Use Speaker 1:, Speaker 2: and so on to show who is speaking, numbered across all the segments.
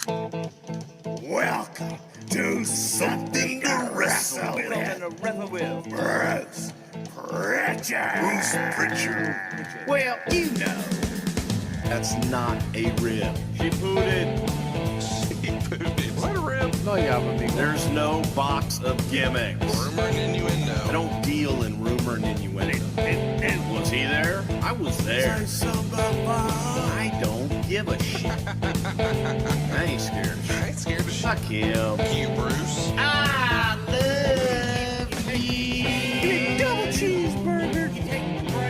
Speaker 1: Welcome to Something to Wrestle with Bruce Pritchard. Well, you know, that's not a rib.
Speaker 2: She pooted.
Speaker 3: What a rib.
Speaker 2: No, you haven't.
Speaker 1: There's no box of gimmicks.
Speaker 3: Rumor and innuendo.
Speaker 1: I don't deal in rumor and innuendo. And was he there? I was there. I don't give a shit. I ain't scared.
Speaker 3: I ain't scared of shit.
Speaker 1: Fuck him.
Speaker 3: Fuck you, Bruce.
Speaker 1: I love you.
Speaker 4: Double cheeseburger,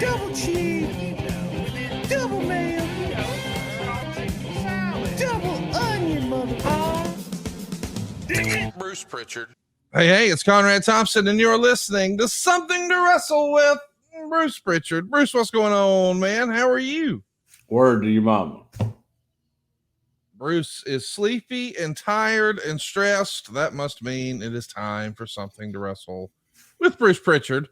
Speaker 4: double cheese, double mayo, double onion, motherfucker.
Speaker 3: Bruce Pritchard.
Speaker 2: Hey, it's Conrad Thompson, and you're listening to Something to Wrestle with Bruce Pritchard. Bruce, what's going on, man? How are you?
Speaker 5: Word to your mama.
Speaker 2: Bruce is sleepy and tired and stressed. That must mean it is time for Something to Wrestle with Bruce Pritchard.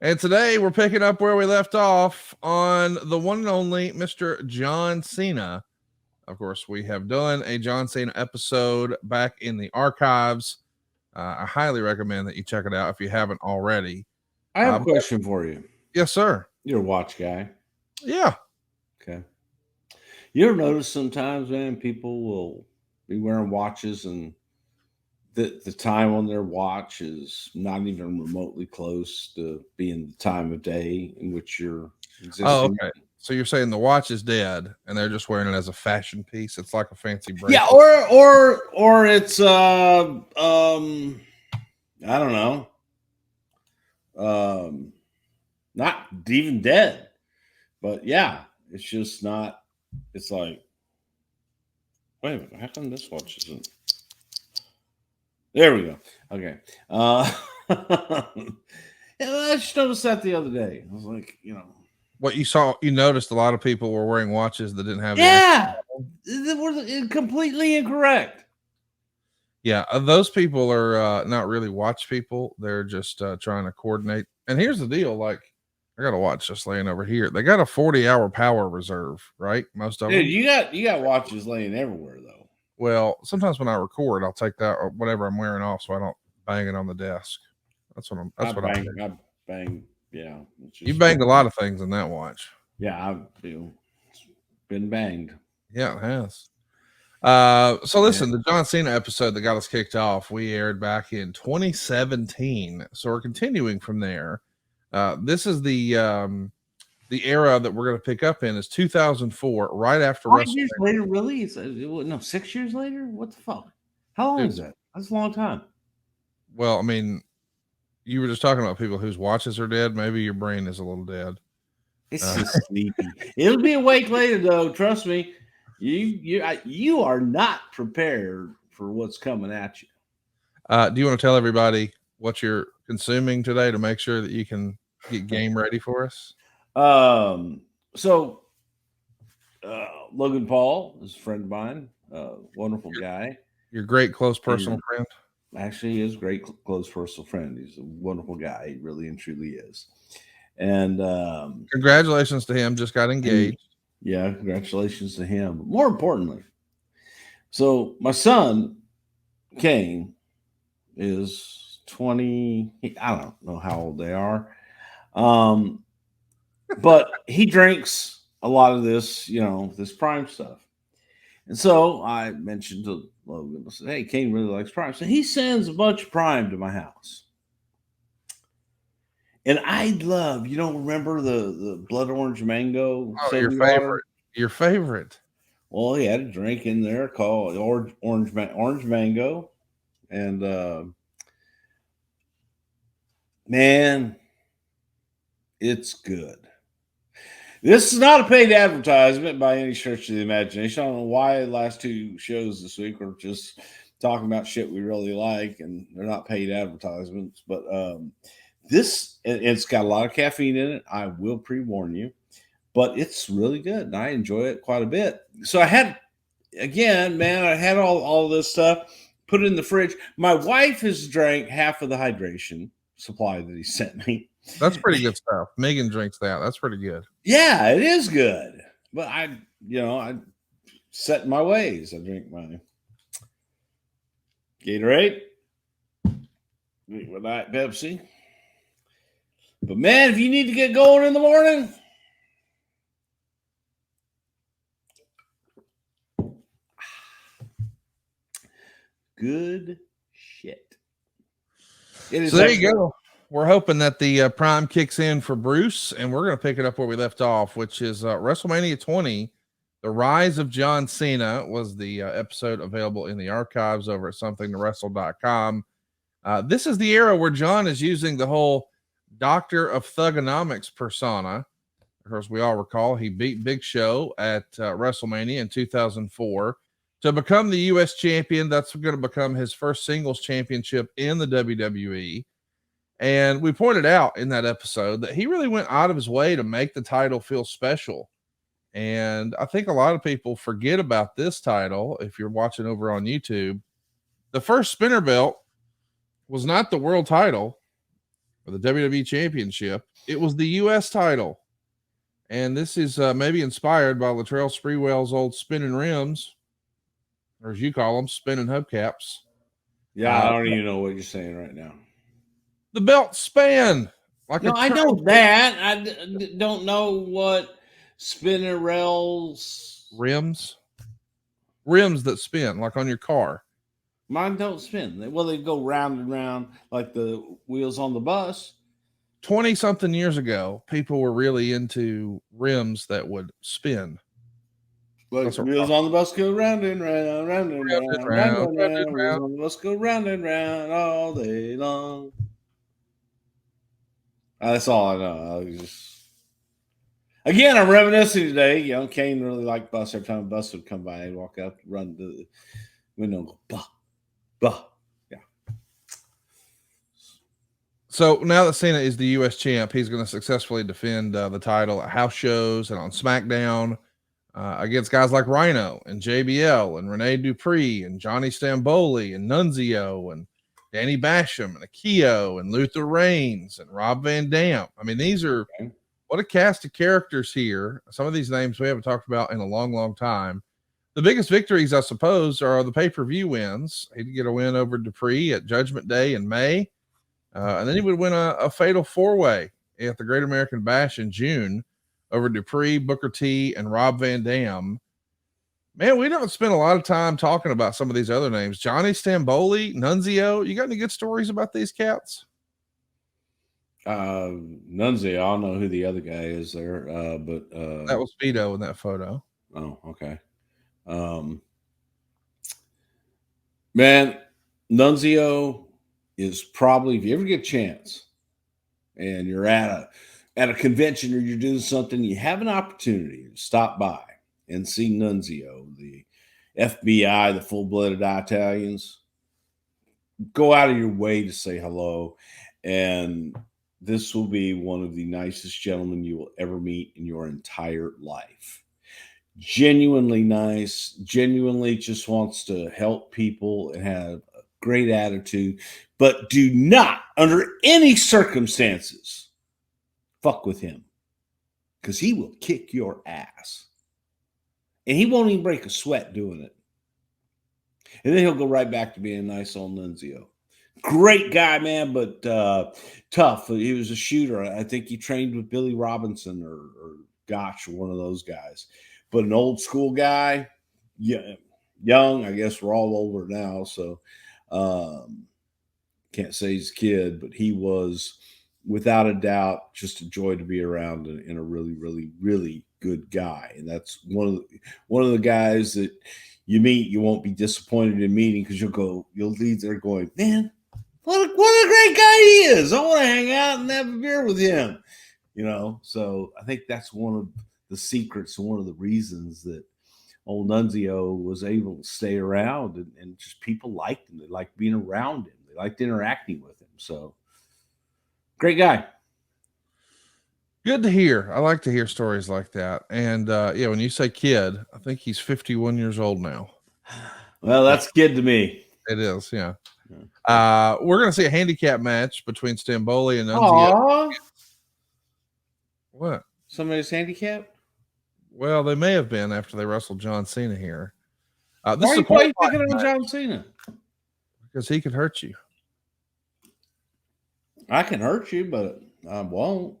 Speaker 2: And today we're picking up where we left off on the one and only Mr. John Cena. Of course, we have done a John Cena episode back in the archives. I highly recommend that you check it out if you haven't already.
Speaker 5: I have a question for you.
Speaker 2: Yes, sir.
Speaker 5: You're a watch guy.
Speaker 2: Yeah.
Speaker 5: Okay. You ever notice sometimes, man, people will be wearing watches and the time on their watch is not even remotely close to being the time of day in which you're existing.
Speaker 2: Oh, okay. So you're saying the watch is dead and they're just wearing it as a fashion piece. It's like a fancy bracelet.
Speaker 5: Yeah, or it's I don't know. Not even dead. But yeah, it's just not. It's like, wait a minute, how come this watch isn't? There we go. Okay. Yeah, I just noticed that the other day. I was like,
Speaker 2: What you saw, you noticed a lot of people were wearing watches that didn't have.
Speaker 5: yeah, they were completely incorrect.
Speaker 2: Yeah, those people are not really watch people. They're just trying to coordinate. And here's the deal: like, I got a watch just laying over here. They got a 40-hour power reserve, right? Most of them.
Speaker 5: Dude, you got watches laying everywhere though.
Speaker 2: Well, sometimes when I record, I'll take that or whatever I'm wearing off, so I don't bang it on the desk. That's what I'm. That's what I do.
Speaker 5: I bang. Yeah,
Speaker 2: You banged a lot of things in that watch.
Speaker 5: Yeah, I've been banged.
Speaker 2: Yeah, it has. So listen, the John Cena episode that got us kicked off, we aired back in 2017. So we're continuing from there. This is the era that we're going to pick up in is 2004, right after
Speaker 5: 5
Speaker 2: WrestleMania.
Speaker 5: years later, really? No, 6 years later? What the fuck? How long is that? That's a long time.
Speaker 2: Well, I mean, you were just talking about people whose watches are dead. Maybe your brain is a little dead.
Speaker 5: It's just sleepy. It'll be awake later, though. Trust me. You are not prepared for what's coming at you.
Speaker 2: Do you want to tell everybody what you're consuming today to make sure that you can get game ready for us?
Speaker 5: So Logan Paul is a friend of mine, wonderful guy.
Speaker 2: Your great close personal friend.
Speaker 5: Actually, he is a great close personal friend. He's a wonderful guy. He really and truly is. And
Speaker 2: congratulations to him. Just got engaged.
Speaker 5: Yeah, congratulations to him. More importantly, so my son Kane is 20. I don't know how old they are. But he drinks a lot of this, this Prime stuff. And so I mentioned to Logan, I said, hey, Kane really likes Prime. So he sends a bunch of Prime to my house. And I love, remember the blood orange mango?
Speaker 2: Oh, your favorite. Water? Your favorite.
Speaker 5: Well, he had a drink in there called orange mango. And man, it's good. This is not a paid advertisement by any stretch of the imagination. I don't know why the last two shows this week were just talking about shit we really like, and they're not paid advertisements. But it's got a lot of caffeine in it. I will pre-warn you, but it's really good, and I enjoy it quite a bit. So I had all this stuff, put it in the fridge. My wife has drank half of the hydration supply that he sent me.
Speaker 2: That's pretty good stuff. Megan drinks that. That's pretty good.
Speaker 5: Yeah, it is good. But I set in my ways. I drink my Gatorade. Drink with Diet Pepsi. But man, if you need to get going in the morning, good shit. It is
Speaker 2: So there you
Speaker 5: excellent.
Speaker 2: go. We're hoping that the prime kicks in for Bruce, and we're going to pick it up where we left off, which is WrestleMania 20. The Rise of John Cena was the episode available in the archives over at somethingtowrestle.com. This is the era where John is using the whole Doctor of Thugonomics persona. Of course, we all recall he beat Big Show at WrestleMania in 2004 to become the U.S. champion. That's going to become his first singles championship in the WWE. And we pointed out in that episode that he really went out of his way to make the title feel special. And I think a lot of people forget about this title. If you're watching over on YouTube, the first spinner belt was not the world title or the WWE championship. It was the U.S. title. And this is maybe inspired by Latrell Sprewell's old spinning rims, or as you call them, spinning hubcaps.
Speaker 5: Yeah, I don't even know what you're saying right now.
Speaker 2: The belt span. Like
Speaker 5: No, I know that. I don't know what spinner rails.
Speaker 2: Rims that spin, like on your car.
Speaker 5: Mine don't spin. Well, they go round and round like the wheels on the bus.
Speaker 2: 20 something years ago, people were really into rims that would spin.
Speaker 5: Like wheels on the bus go round and round, round and round, round and round. Wheels on the bus go round and round all day long. That's all I know. Again, I'm reminiscing today. You know, Kane really liked bus. Every time a bus would come by, he'd walk out, run to the window, and go, bah, bah. Yeah.
Speaker 2: So now that Cena is the U.S. champ, he's going to successfully defend the title at house shows and on SmackDown against guys like Rhino and JBL and Rene Dupree and Johnny Stamboli and Nunzio and Danny Basham and Akio and Luther Reigns and Rob Van Dam. I mean, these are what a cast of characters here. Some of these names we haven't talked about in a long, long time. The biggest victories, I suppose, are the pay-per-view wins. He'd get a win over Dupree at Judgment Day in May. And then he would win a fatal four-way at the Great American Bash in June over Dupree, Booker T, and Rob Van Dam. Man, we don't spend a lot of time talking about some of these other names. Johnny Stamboli, Nunzio. You got any good stories about these cats?
Speaker 5: Nunzio, I don't know who the other guy is there, but
Speaker 2: that was Vito in that photo.
Speaker 5: Oh, okay. Man, Nunzio is probably, if you ever get a chance and you're at a convention or you're doing something, you have an opportunity to stop by and see Nunzio, the FBI, the full-blooded Italians. Go out of your way to say hello, and this will be one of the nicest gentlemen you will ever meet in your entire life. Genuinely nice, genuinely just wants to help people and have a great attitude, but do not, under any circumstances, fuck with him, because he will kick your ass. And he won't even break a sweat doing it. And then he'll go right back to being a nice old Nunzio. Great guy, man, but tough. He was a shooter. I think he trained with Billy Robinson or Gotch, or one of those guys. But an old school guy, yeah, young. I guess we're all older now, so can't say he's a kid, but he was, without a doubt, just a joy to be around and a really, really, really good guy. And that's one of the guys that you meet, you won't be disappointed in meeting, because you'll leave there going, man, what a great guy he is. I want to hang out and have a beer with him. You know, so I think that's one of the secrets and one of the reasons that old Nunzio was able to stay around, and just people liked him. They liked being around him. They liked interacting with him. So great guy.
Speaker 2: Good to hear. I like to hear stories like that. And yeah, when you say kid, I think he's 51 years old now.
Speaker 5: Well, that's kid to me.
Speaker 2: It is, yeah. We're going to see a handicap match between Stamboli and Nunzio.
Speaker 5: Aww.
Speaker 2: What?
Speaker 5: Somebody's handicapped?
Speaker 2: Well, they may have been after they wrestled John Cena here.
Speaker 5: Why are you picking on John Cena?
Speaker 2: because he could hurt you.
Speaker 5: I can hurt you, but I won't.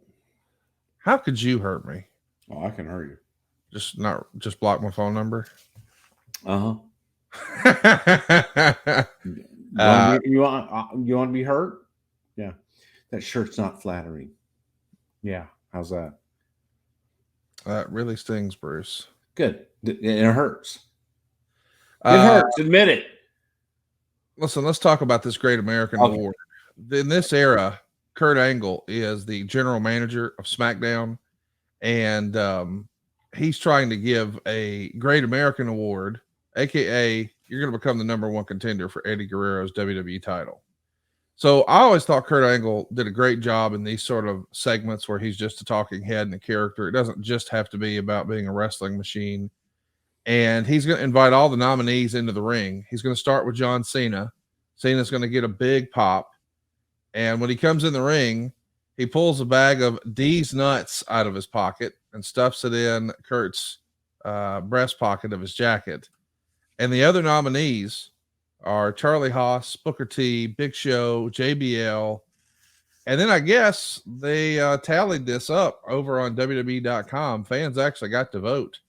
Speaker 2: How could you hurt me?
Speaker 5: Oh, I can hurt you.
Speaker 2: Just block my phone number.
Speaker 5: Uh huh.
Speaker 2: Uh,
Speaker 5: You want to be hurt? Yeah. That shirt's not flattering. Yeah. How's that?
Speaker 2: that really stings, Bruce.
Speaker 5: Good. It hurts. It
Speaker 2: Uh,
Speaker 5: hurts. Admit it.
Speaker 2: Listen, let's talk about this Great American
Speaker 5: Okay.
Speaker 2: Award. In this era, Kurt Angle is the general manager of SmackDown, and he's trying to give a Great American Award, aka you're going to become the number one contender for Eddie Guerrero's WWE title. So I always thought Kurt Angle did a great job in these sort of segments where he's just a talking head and a character. It doesn't just have to be about being a wrestling machine. And he's going to invite all the nominees into the ring. He's going to start with John Cena. Cena's going to get a big pop. And when he comes in the ring, he pulls a bag of D's nuts out of his pocket and stuffs it in Kurt's breast pocket of his jacket. And the other nominees are Charlie Haas, Booker T, Big Show, JBL. And then I guess they tallied this up over on WWE.com. Fans actually got to vote.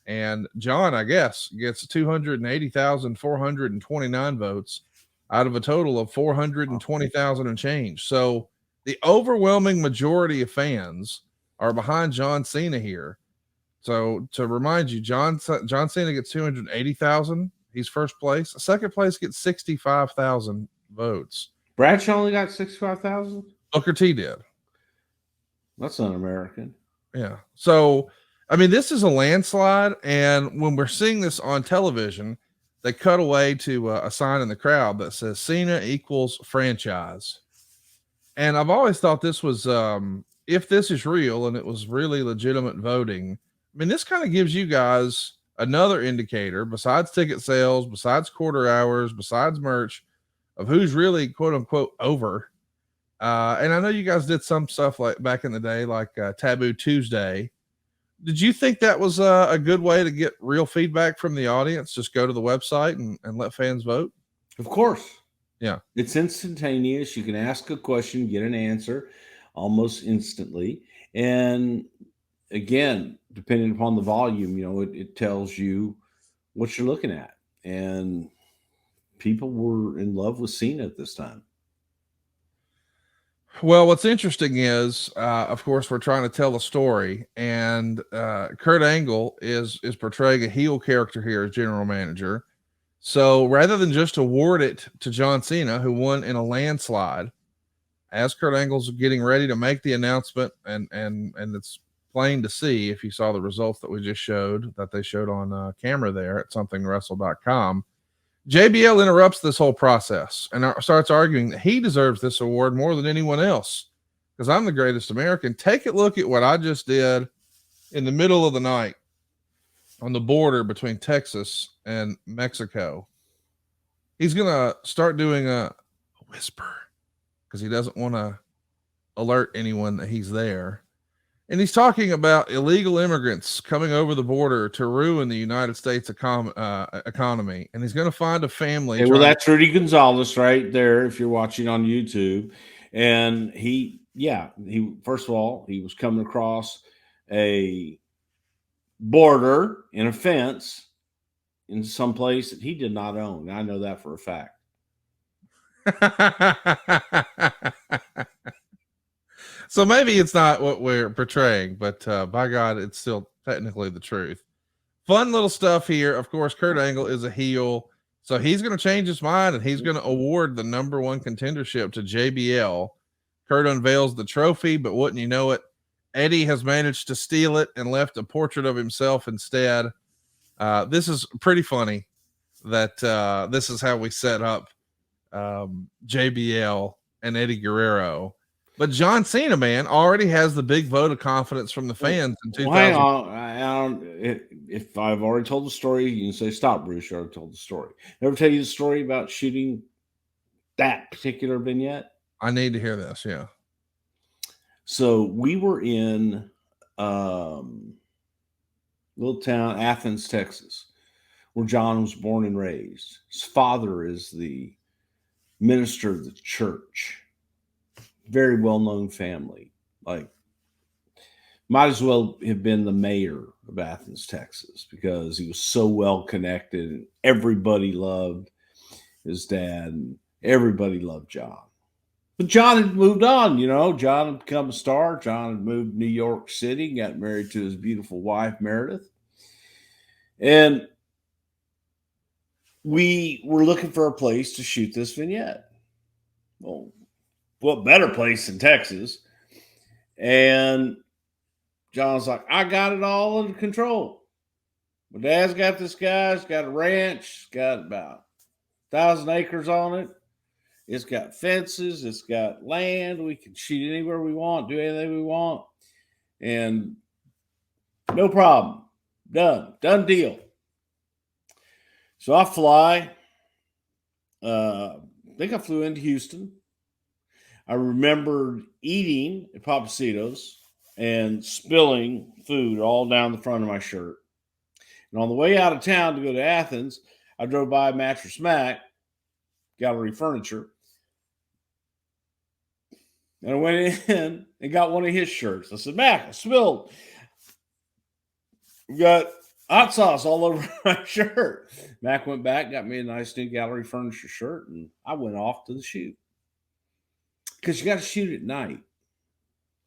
Speaker 2: And John, I guess, gets 280,429 votes out of a total of 420,000 and change. So the overwhelming majority of fans are behind John Cena here. So to remind you, John Cena gets 280,000. He's first place. Second place gets 65,000 votes.
Speaker 5: Bradshaw only got 65,000.
Speaker 2: Booker T did.
Speaker 5: That's un-American.
Speaker 2: Yeah. So, I mean, this is a landslide. And when we're seeing this on television, they cut away to a sign in the crowd that says Cena equals franchise. And I've always thought this was, if this is real and it was really legitimate voting, I mean, this kind of gives you guys another indicator besides ticket sales, besides quarter hours, besides merch of who's really quote unquote over. And I know you guys did some stuff like back in the day, like Taboo Tuesday. Did you think that was a good way to get real feedback from the audience? Just go to the website and let fans vote?
Speaker 5: Of course.
Speaker 2: Yeah.
Speaker 5: It's instantaneous. You can ask a question, get an answer almost instantly. And again, depending upon the volume, it tells you what you're looking at. And people were in love with Cena at this time.
Speaker 2: Well, what's interesting is, of course, we're trying to tell a story, and Kurt Angle is portraying a heel character here as general manager. So rather than just award it to John Cena, who won in a landslide, as Kurt Angle's getting ready to make the announcement, and it's plain to see if you saw the results that we just showed, that they showed on camera there at somethingwrestle.com. JBL interrupts this whole process and starts arguing that he deserves this award more than anyone else because I'm the greatest American. Take a look at what I just did in the middle of the night on the border between Texas and Mexico. He's going to start doing a whisper because he doesn't want to alert anyone that he's there. And he's talking about illegal immigrants coming over the border to ruin the United States economy. And he's going to find a family.
Speaker 5: Hey, well, that's Rudy Gonzalez right there, if you're watching on YouTube. And he first of all, he was coming across a border in a fence in some place that he did not own. I know that for a fact.
Speaker 2: So maybe it's not what we're portraying, but by God, it's still technically the truth. Fun little stuff here. Of course, Kurt Angle is a heel, so he's going to change his mind and he's going to award the number one contendership to JBL. Kurt unveils the trophy, but wouldn't you know it, Eddie has managed to steal it and left a portrait of himself instead. This is pretty funny that this is how we set up JBL and Eddie Guerrero. But John Cena, man, already has the big vote of confidence from the fans in 2000.
Speaker 5: If I've already told the story, you can say, stop, Bruce, you already told the story. Never tell you the story about shooting that particular vignette?
Speaker 2: I need to hear this, yeah.
Speaker 5: So we were in little town, Athens, Texas, where John was born and raised. His father is the minister of the church. Very well-known family. Like, might as well have been the mayor of Athens, Texas, because he was so well connected and everybody loved his dad and everybody loved John. But John had moved on, you know. John had become a star. John had moved to New York City, got married to his beautiful wife, Meredith. And we were looking for a place to shoot this vignette. Well, what better place in Texas? And John's like, I got it all under control. My dad's got this guy. He's got a ranch. It's got about 1,000 acres on it. It's got fences. It's got land. We can shoot anywhere we want, do anything we want. And no problem. Done. Done deal. So I fly. I think I flew into Houston. I remember eating at Papacitos and spilling food all down the front of my shirt. And on the way out of town to go to Athens, I drove by Mattress Mac, Gallery Furniture, and I went in and got one of his shirts. I said, Mac, I spilled. We got hot sauce all over my shirt. Mac went back, got me a nice new Gallery Furniture shirt, and I went off to the shoot. Because you got to shoot at night.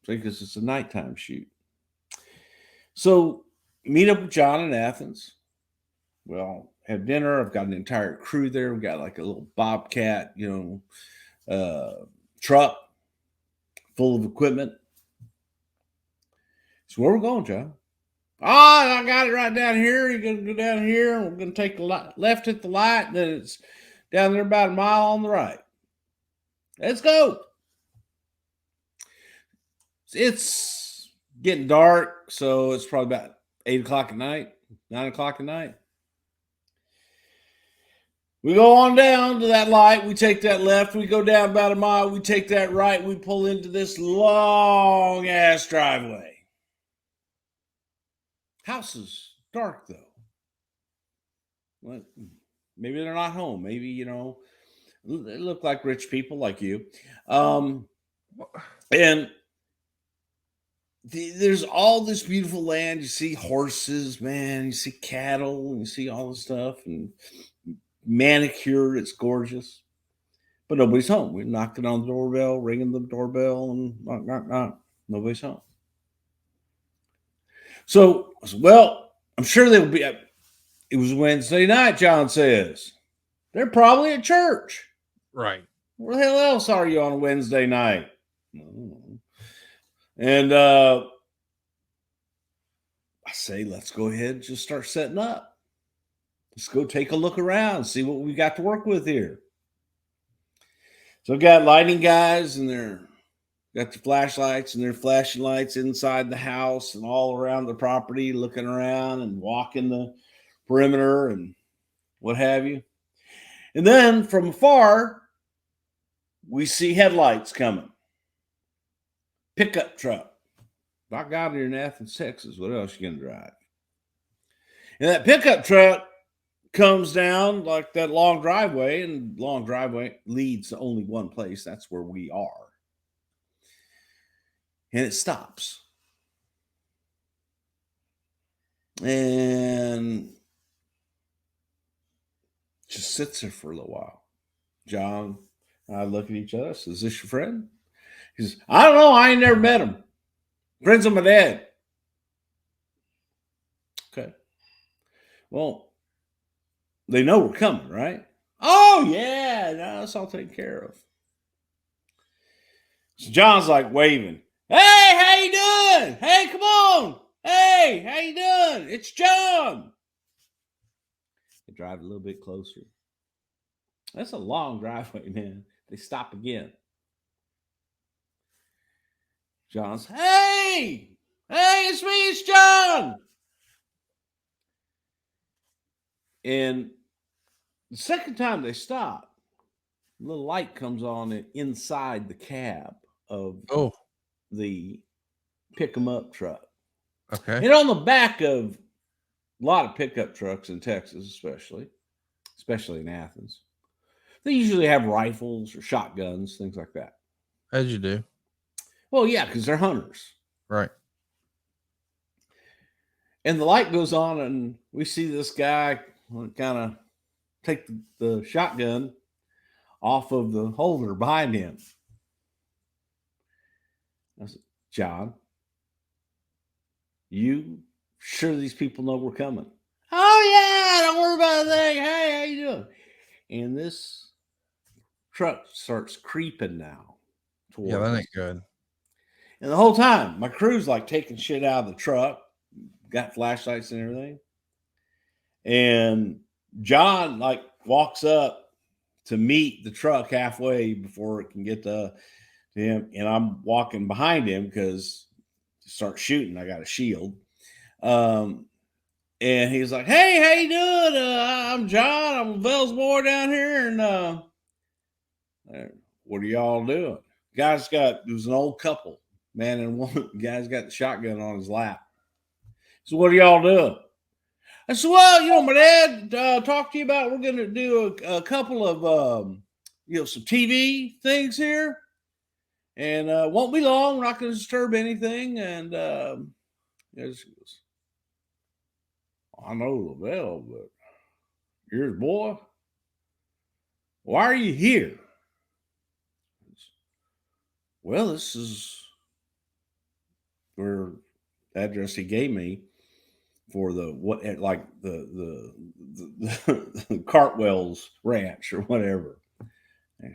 Speaker 5: Because it's a nighttime shoot. So meet up with John in Athens. Well, have dinner. I've got an entire crew there. We've got like a little Bobcat, truck full of equipment. So where we going, John? Oh, I got it right down here. You're going to go down here. We're going to take the left at the light. Then it's down there about a mile on the right. Let's go. It's getting dark, so it's probably about 8 o'clock at night, 9 o'clock at night. We go on down to that light. We take that left. We go down about a mile. We take that right. We pull into this long-ass driveway. House is dark, though. Well, maybe they're not home. Maybe, they look like rich people like you. And there's all this beautiful land. You see horses, man. You see cattle. And you see all this stuff. And manicured. It's gorgeous. But nobody's home. We're knocking on the doorbell, ringing the doorbell, and knock, knock, knock. Nobody's home. So, well, I'm sure they'll be. It was Wednesday night, John says. They're probably at church.
Speaker 2: Right.
Speaker 5: Where the hell else are you on a Wednesday night? And I say, let's go ahead and just start setting up. Let's go take a look around, see what we got to work with here. So I've got lighting guys, and they're got the flashlights, and they're flashing lights inside the house and all around the property, looking around and walking the perimeter and what have you. And then from afar, we see headlights coming. Pickup truck. By God, you're in Athens, Texas. What else you gonna drive? And that pickup truck comes down like that long driveway, and long driveway leads to only one place. That's where we are. And it stops. And just sits there for a little while. John and I look at each other. Says, is this your friend? He says, I don't know. I ain't never met him. Friends of my dad. Okay. Well, they know we're coming, right? Oh, yeah. No, it's all taken care of. So John's like waving. Hey, how you doing? Hey, come on. Hey, how you doing? It's John. They drive a little bit closer. That's a long driveway, man. They stop again. John's, hey, it's me, it's John. And the second time they stop, a little light comes on inside the cab of the pick 'em up truck.
Speaker 2: Okay.
Speaker 5: And on the back of a lot of pickup trucks in Texas, especially in Athens, They usually have rifles or shotguns, things like that.
Speaker 2: As you do.
Speaker 5: Well, yeah, because they're hunters.
Speaker 2: Right.
Speaker 5: And the light goes on, and we see this guy kind of take the shotgun off of the holder behind him. I said, John, you sure these people know we're coming? Oh, yeah, don't worry about a thing. Hey, how you doing? And this truck starts creeping now towards
Speaker 2: Yeah, that
Speaker 5: us.
Speaker 2: ain't good.
Speaker 5: And the whole time, my crew's like taking shit out of the truck, got flashlights and everything. And John like walks up to meet the truck halfway before it can get to him. And I'm walking behind him because to start shooting, I got a shield. And he's like, hey, how you doing? I'm John. I'm a Vels boy down here. And what are y'all doing? It was an old couple, man and woman. The guy's got the shotgun on his lap. So what are y'all doing? I said, well, my dad talked to you about we're going to do a couple of, some TV things here. And won't be long. We're not going to disturb anything. And she goes, I know Lavelle, but you're his boy. Why are you here? Well, this is where the address he gave me for the Cartwell's Ranch or whatever. Says,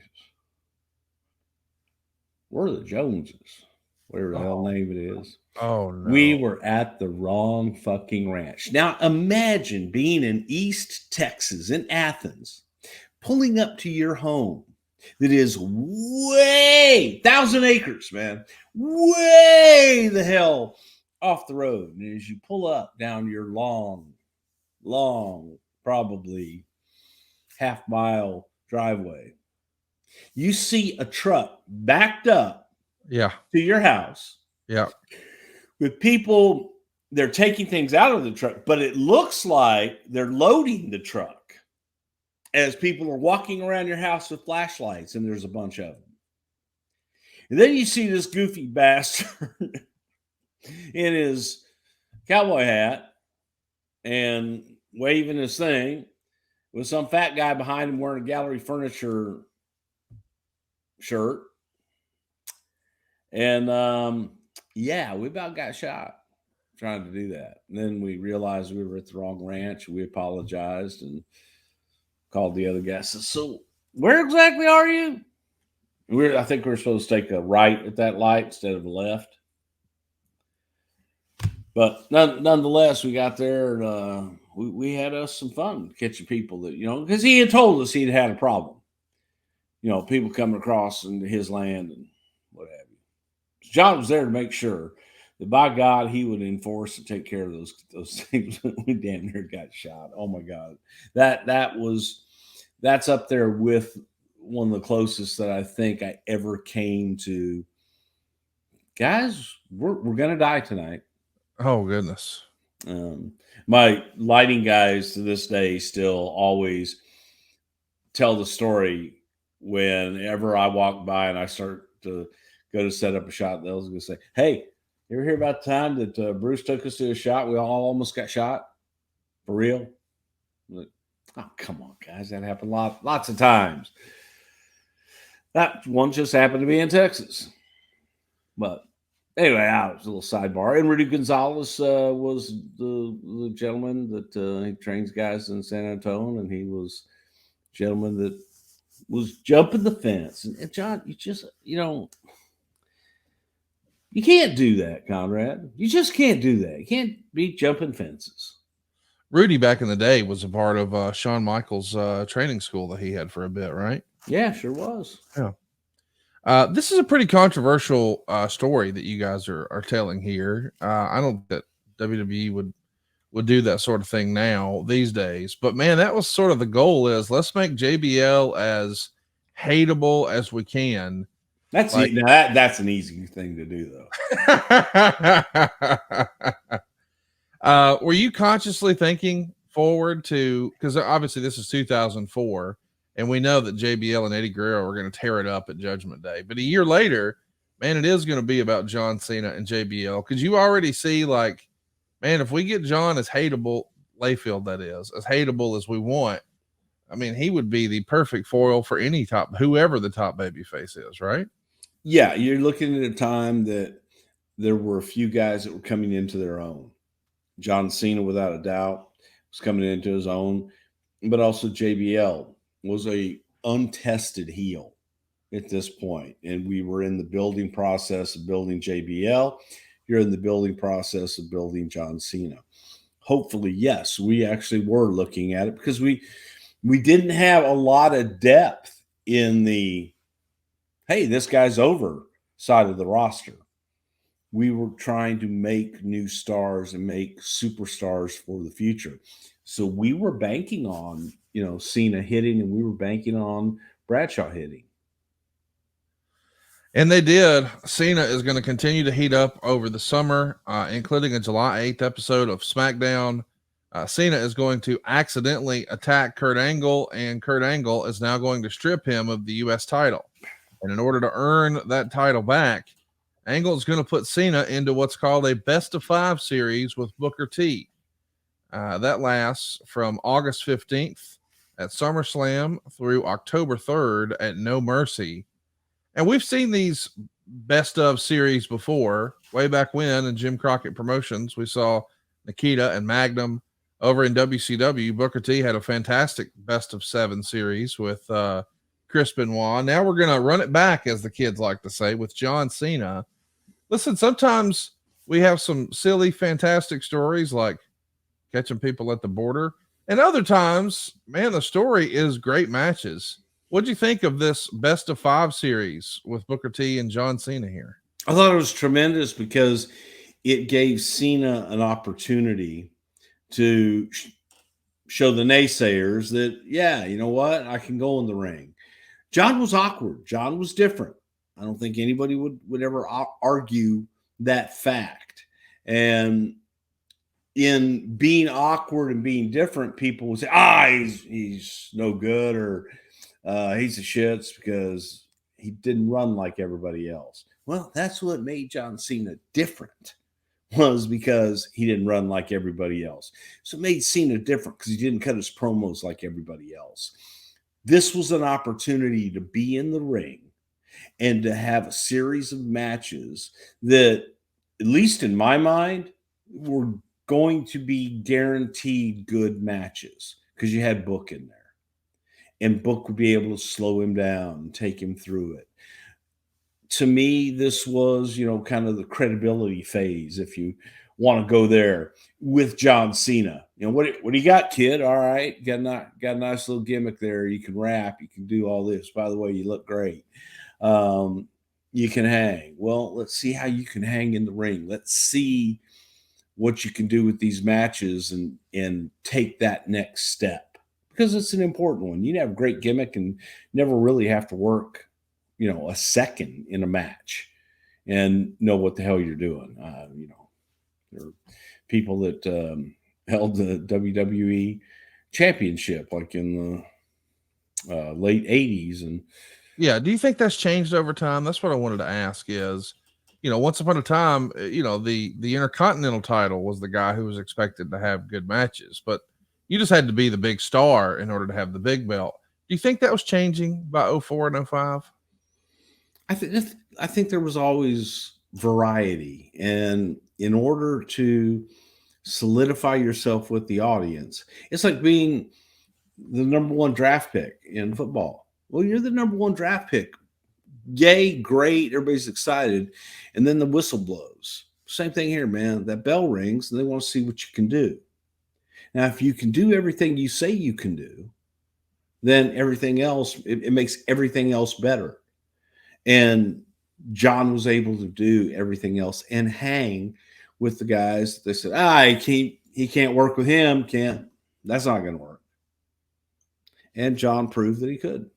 Speaker 5: we're the Joneses, whatever the hell name it is.
Speaker 2: Oh, no.
Speaker 5: We were at the wrong fucking ranch. Now imagine being in East Texas, in Athens, pulling up to your home that is way 1,000 acres, man, way the hell off the road. And as you pull up down your long, probably half-mile driveway, you see a truck backed up to your house.
Speaker 2: Yeah.
Speaker 5: With people, they're taking things out of the truck, but it looks like they're loading the truck as people are walking around your house with flashlights, and there's a bunch of them. And then you see this goofy bastard in his cowboy hat and waving his thing with some fat guy behind him wearing a gallery furniture shirt. And we about got shot trying to do that. And then we realized we were at the wrong ranch. We apologized and called the other guy. So where exactly are you? I think we're supposed to take a right at that light instead of a left. But nonetheless, we got there and we had us some fun catching people that, because he had told us he'd had a problem. People coming across into his land and what have you. So John was there to make sure that by God, he would enforce and take care of those things. We damn near got shot. Oh my God. That's up there with one of the closest that I think I ever came to. Guys, we're going to die tonight.
Speaker 2: Oh, goodness.
Speaker 5: My lighting guys to this day still always tell the story whenever I walk by and I start to go to set up a shot. They'll going to say, hey, you ever hear about the time that Bruce took us to a shot? We all almost got shot? For real? Like, oh, come on, guys. That happened lots of times. That one just happened to be in Texas. But anyway, it was a little sidebar. And Rudy Gonzalez was the gentleman that he trains guys in San Antonio, and he was a gentleman that was jumping the fence. And John, you can't do that, Conrad. You just can't do that. You can't be jumping fences.
Speaker 2: Rudy back in the day was a part of Shawn Michaels' training school that he had for a bit, right?
Speaker 5: Yeah, sure was.
Speaker 2: Yeah. This is a pretty controversial story that you guys are telling here. I don't think that WWE would do that sort of thing now these days, but man, that was sort of the goal is let's make JBL as hateable as we can.
Speaker 5: That's an easy thing to do
Speaker 2: though. Were you consciously thinking forward to, because obviously this is 2004. And we know that JBL and Eddie Guerrero are going to tear it up at Judgment Day. But a year later, man, it is going to be about John Cena and JBL. Because you already see, like, man, if we get John as hateable, Layfield, that is, as hateable as we want, I mean, he would be the perfect foil for any top, whoever the top baby face is, right?
Speaker 5: Yeah, you're looking at a time that there were a few guys that were coming into their own. John Cena, without a doubt, was coming into his own, but also JBL was a untested heel at this point, and we were in the building process of building JBL. You're in the building process of building John Cena. Hopefully, yes, we actually were looking at it because we didn't have a lot of depth in the hey, this guy's over side of the roster. We were trying to make new stars and make superstars for the future. So we were banking on, Cena hitting, and we were banking on Bradshaw hitting.
Speaker 2: And they did. Cena is going to continue to heat up over the summer, including a July 8th episode of SmackDown. Cena is going to accidentally attack Kurt Angle, and Kurt Angle is now going to strip him of the U.S. title. And in order to earn that title back, Angle is going to put Cena into what's called a best of 5 series with Booker T. That lasts from August 15th at SummerSlam through October 3rd at No Mercy. And we've seen these best of series before, way back when in Jim Crockett Promotions. We saw Nikita and Magnum. Over in WCW, Booker T had a fantastic best of 7 series with Chris Benoit. Now we're going to run it back, as the kids like to say, with John Cena. Listen, sometimes we have some silly, fantastic stories like catching people at the border. And other times, man, the story is great matches. What'd you think of this best of 5 series with Booker T and John Cena here?
Speaker 5: I thought it was tremendous because it gave Cena an opportunity to show the naysayers that, yeah, you know what? I can go in the ring. John was awkward. John was different. I don't think anybody would ever argue that fact. And in being awkward and being different, people would say, he's no good, or he's a shits because he didn't run like everybody else. Well, that's what made John Cena different, was because he didn't run like everybody else. So it made Cena different because he didn't cut his promos like everybody else. This was an opportunity to be in the ring and to have a series of matches that, at least in my mind, were going to be guaranteed good matches because you had Book in there. And Book would be able to slow him down and take him through it. To me, this was, kind of the credibility phase, if you want to go there, with John Cena. What do you got, kid? All right, got a nice little gimmick there. You can rap, you can do all this. By the way, you look great. You can hang. Well, let's see how you can hang in the ring. Let's see what you can do with these matches and take that next step, because it's an important one. You have a great gimmick and never really have to work, a second in a match and know what the hell you're doing. There are people that held the WWE championship like in the late 80s. And
Speaker 2: yeah, do you think that's changed over time? That's what I wanted to ask is, once upon a time, the Intercontinental title was the guy who was expected to have good matches, but you just had to be the big star in order to have the big belt. Do you think that was changing by 04 and 05?
Speaker 5: I think there was always variety, and in order to solidify yourself with the audience, it's like being the number 1 draft pick in football. Well, you're the number 1 draft pick. Yay, great, everybody's excited, and then the whistle blows. Same thing here, man. That bell rings, and they want to see what you can do. Now, if you can do everything you say you can do, then everything else, it makes everything else better. And John was able to do everything else and hang with the guys. They said, he can't work with him. That's not going to work. And John proved that he could.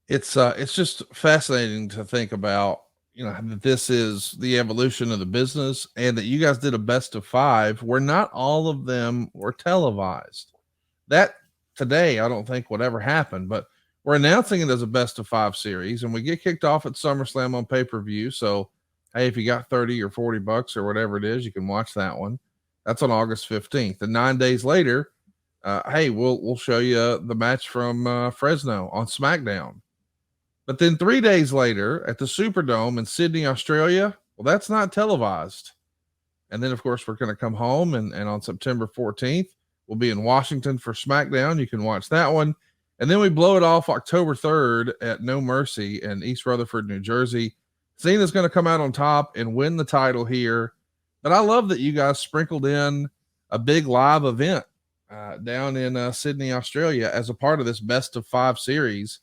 Speaker 2: It's just fascinating to think about, that this is the evolution of the business, and that you guys did a best of 5 where not all of them were televised. That today, I don't think would ever happen, but we're announcing it as a best of 5 series, and we get kicked off at SummerSlam on pay-per-view. So, hey, if you got 30 or 40 bucks or whatever it is, you can watch that one. That's on August 15th. And 9 days later, hey, we'll show you the match from Fresno on SmackDown. But then 3 days later at the Superdome in Sydney, Australia, well, that's not televised. And then, of course, we're going to come home, and on September 14th, we'll be in Washington for SmackDown. You can watch that one. And then we blow it off October 3rd at No Mercy in East Rutherford, New Jersey. Cena's going to come out on top and win the title here. But I love that you guys sprinkled in a big live event down in Sydney, Australia as a part of this best of 5 series.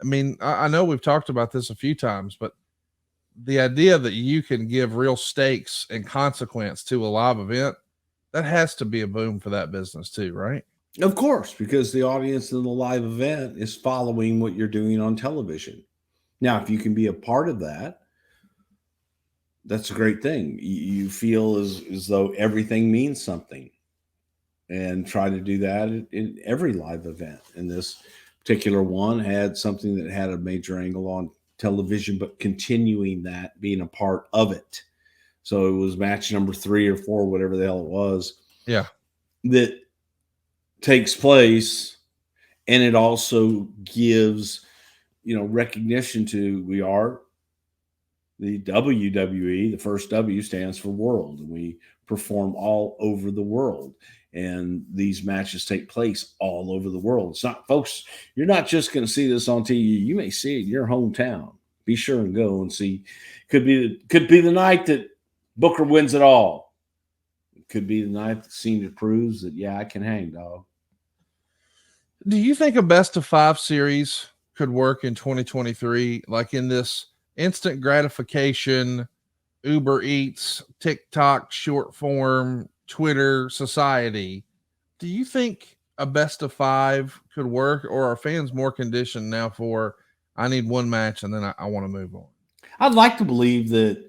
Speaker 2: I mean, I know we've talked about this a few times, but the idea that you can give real stakes and consequence to a live event, that has to be a boom for that business too, right?
Speaker 5: Of course, because the audience in the live event is following what you're doing on television. Now, if you can be a part of that, that's a great thing. You feel as though everything means something, and try to do that in every live event. And this particular one had something that had a major angle on television, but continuing that, being a part of it. So it was match number 3 or 4, whatever the hell it was.
Speaker 2: Yeah.
Speaker 5: That takes place, and it also gives, recognition to, we are the WWE. The first W stands for world, and we perform all over the world, and these matches take place all over the world. It's not, folks, you're not just going to see this on TV. You may see it in your hometown. Be sure and go and see. Could be the night that Booker wins it all. It could be the night that Cena proves that, yeah, I can hang, dog.
Speaker 2: Do you think a best of 5 series could work in 2023, like in this instant gratification, Uber Eats, TikTok, short form, Twitter society? Do you think a best of 5 could work, or are fans more conditioned now for, I need one match and then I want to move on?
Speaker 5: I'd like to believe that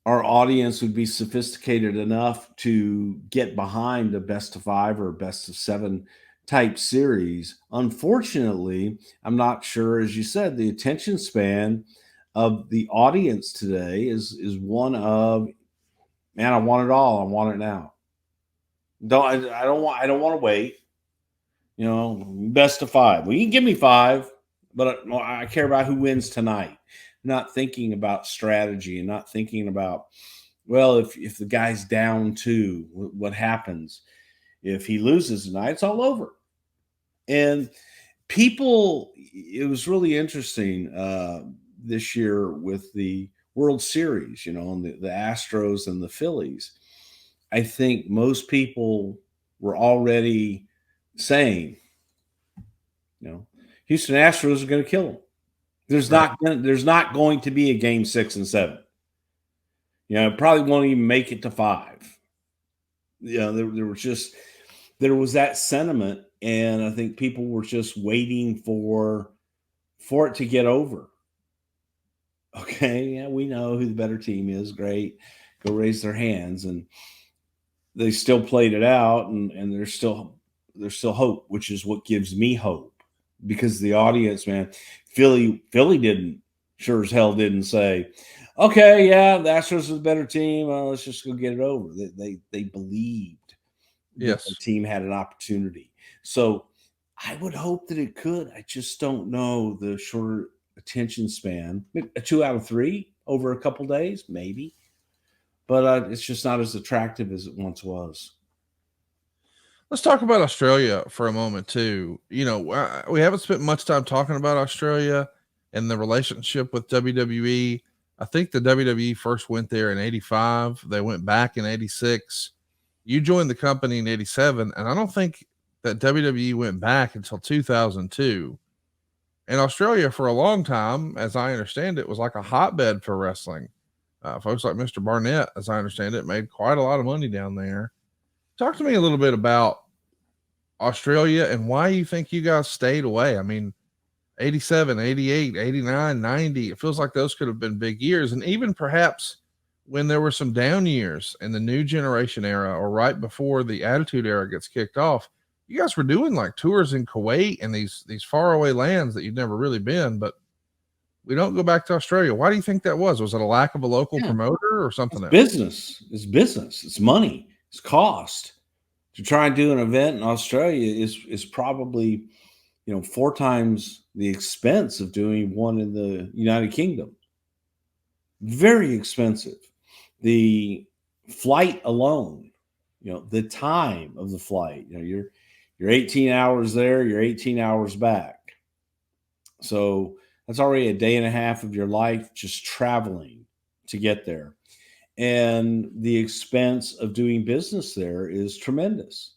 Speaker 5: our audience would be sophisticated enough to get behind a best of 5 or a best of 7 type series. Unfortunately, I'm not sure, as you said, the attention span of the audience today is one of, man, I want it all. I want it now. I don't want to wait. Best of 5. Well, you can give me 5, but I care about who wins tonight. Not thinking about strategy and not thinking about, well, if the guy's down 2, what happens? If he loses tonight, it's all over. And people, it was really interesting this year with the World Series, and the Astros and the Phillies. I think most people were already saying, Houston Astros are going to kill them. There's not going to be a game 6 and 7. Probably won't even make it to 5. There was that sentiment, and I think people were just waiting for it to get over. Okay, yeah, we know who the better team is. Great, go raise their hands, and they still played it out, and there's still hope, which is what gives me hope, because the audience, man, Philly sure as hell didn't say, okay, yeah, the Astros are the better team. Let's just go get it over. They believed.
Speaker 2: Yes,
Speaker 5: the team had an opportunity. So I would hope that it could. I just don't know the shorter attention span. A 2 out of 3 over a couple days, maybe. But it's just not as attractive as it once was.
Speaker 2: Let's talk about Australia for a moment too. We haven't spent much time talking about Australia and the relationship with WWE. I think the WWE first went there in 85. They went back in 86. You joined the company in 87, and I don't think that WWE went back until 2002. And Australia, for a long time, as I understand it, was like a hotbed for wrestling. Folks like Mr. Barnett, as I understand it, made quite a lot of money down there. Talk to me a little bit about Australia and why you think you guys stayed away. I mean, 87, 88, 89, 90, it feels like those could have been big years. And even perhaps when there were some down years in the new generation era, or right before the Attitude Era gets kicked off, you guys were doing like tours in Kuwait and these faraway lands that you've never really been, but we don't go back to Australia. Why do you think that was? Was it a lack of a local
Speaker 5: Yeah.
Speaker 2: promoter or something else?
Speaker 5: Business. It's business. It's money. It's cost. To try and do an event in Australia is probably 4 times the expense of doing one in the United Kingdom. Very expensive. The flight alone, the time of the flight, you're 18 hours there, you're 18 hours back. So that's already a day and a half of your life just traveling to get there. And the expense of doing business there is tremendous.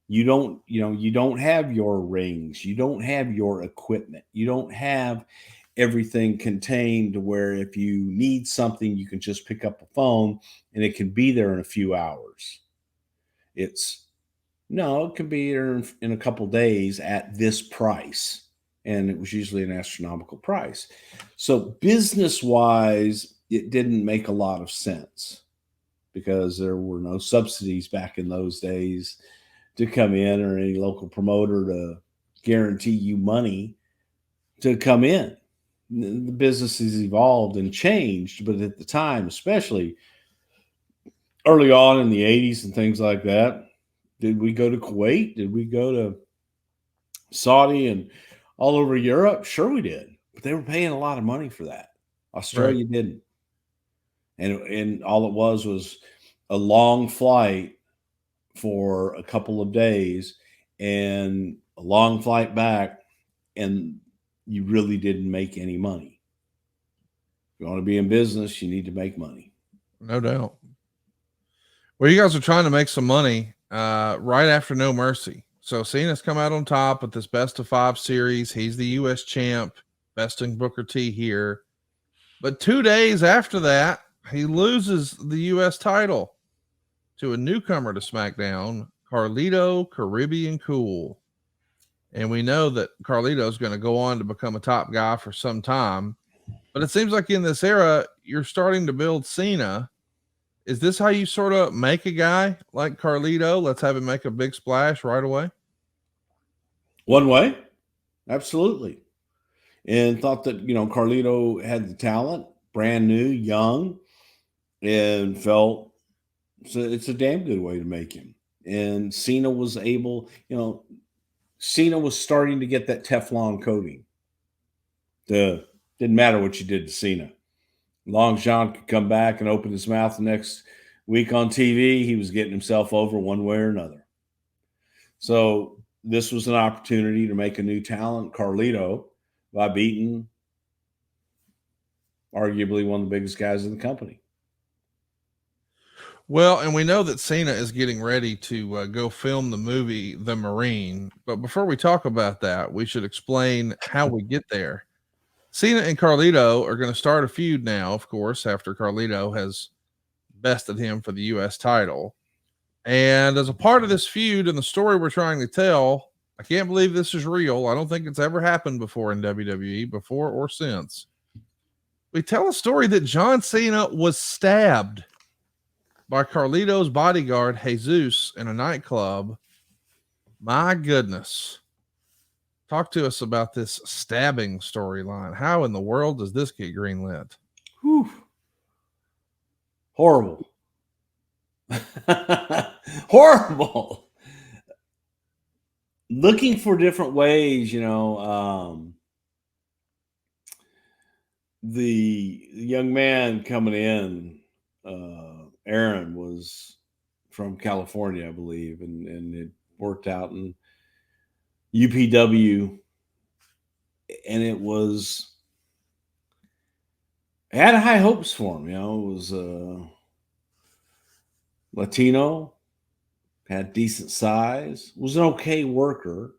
Speaker 5: You don't have your rings, you don't have your equipment, you don't have everything contained to where if you need something, you can just pick up a phone and it can be there in a few hours. It can be there in a couple days at this price. And it was usually an astronomical price. So business wise, it didn't make a lot of sense because there were no subsidies back in those days to come in or any local promoter to guarantee you money to come in. The business has evolved and changed, but at the time, especially early on in the 80s and things like that, did we go to Kuwait? Did we go to Saudi and all over Europe? Sure we did, but they were paying a lot of money for that. Australia didn't. And all it was a long flight for a couple of days and a long flight back, and you really didn't make any money. If you want to be in business, you need to make money.
Speaker 2: No doubt. Well, you guys are trying to make some money right after No Mercy. So Cena's come out on top with this best of 5 series. He's the U.S. champ, besting Booker T here. But 2 days after that, he loses the U.S. title to a newcomer to SmackDown, Carlito Caribbean Cool. And we know that Carlito's going to go on to become a top guy for some time. But it seems like in this era, you're starting to build Cena. Is this how you sort of make a guy like Carlito? Let's have him make a big splash right away.
Speaker 5: One way, absolutely. And thought that, Carlito had the talent, brand new, young, and felt it's a damn good way to make him. And Cena was able, Cena was starting to get that Teflon coating. Didn't matter what you did to Cena. As long as John could come back and open his mouth the next week on TV, he was getting himself over one way or another. So this was an opportunity to make a new talent, Carlito, by beating arguably one of the biggest guys in the company.
Speaker 2: Well, and we know that Cena is getting ready to go film the movie The Marine. But before we talk about that, we should explain how we get there. Cena and Carlito are going to start a feud now, of course, after Carlito has bested him for the U.S. title. And as a part of this feud and the story we're trying to tell, I can't believe this is real. I don't think it's ever happened before in WWE, before or since. We tell a story that John Cena was stabbed by Carlito's bodyguard, Jesus, in a nightclub. My goodness. Talk to us about this stabbing storyline. How in the world does this get greenlit?
Speaker 5: Whew. Horrible. Horrible. Looking for different ways, the young man coming in, Aaron, was from California, I believe, and it worked out in UPW, and I had high hopes for him. It was Latino, had decent size, was an okay worker,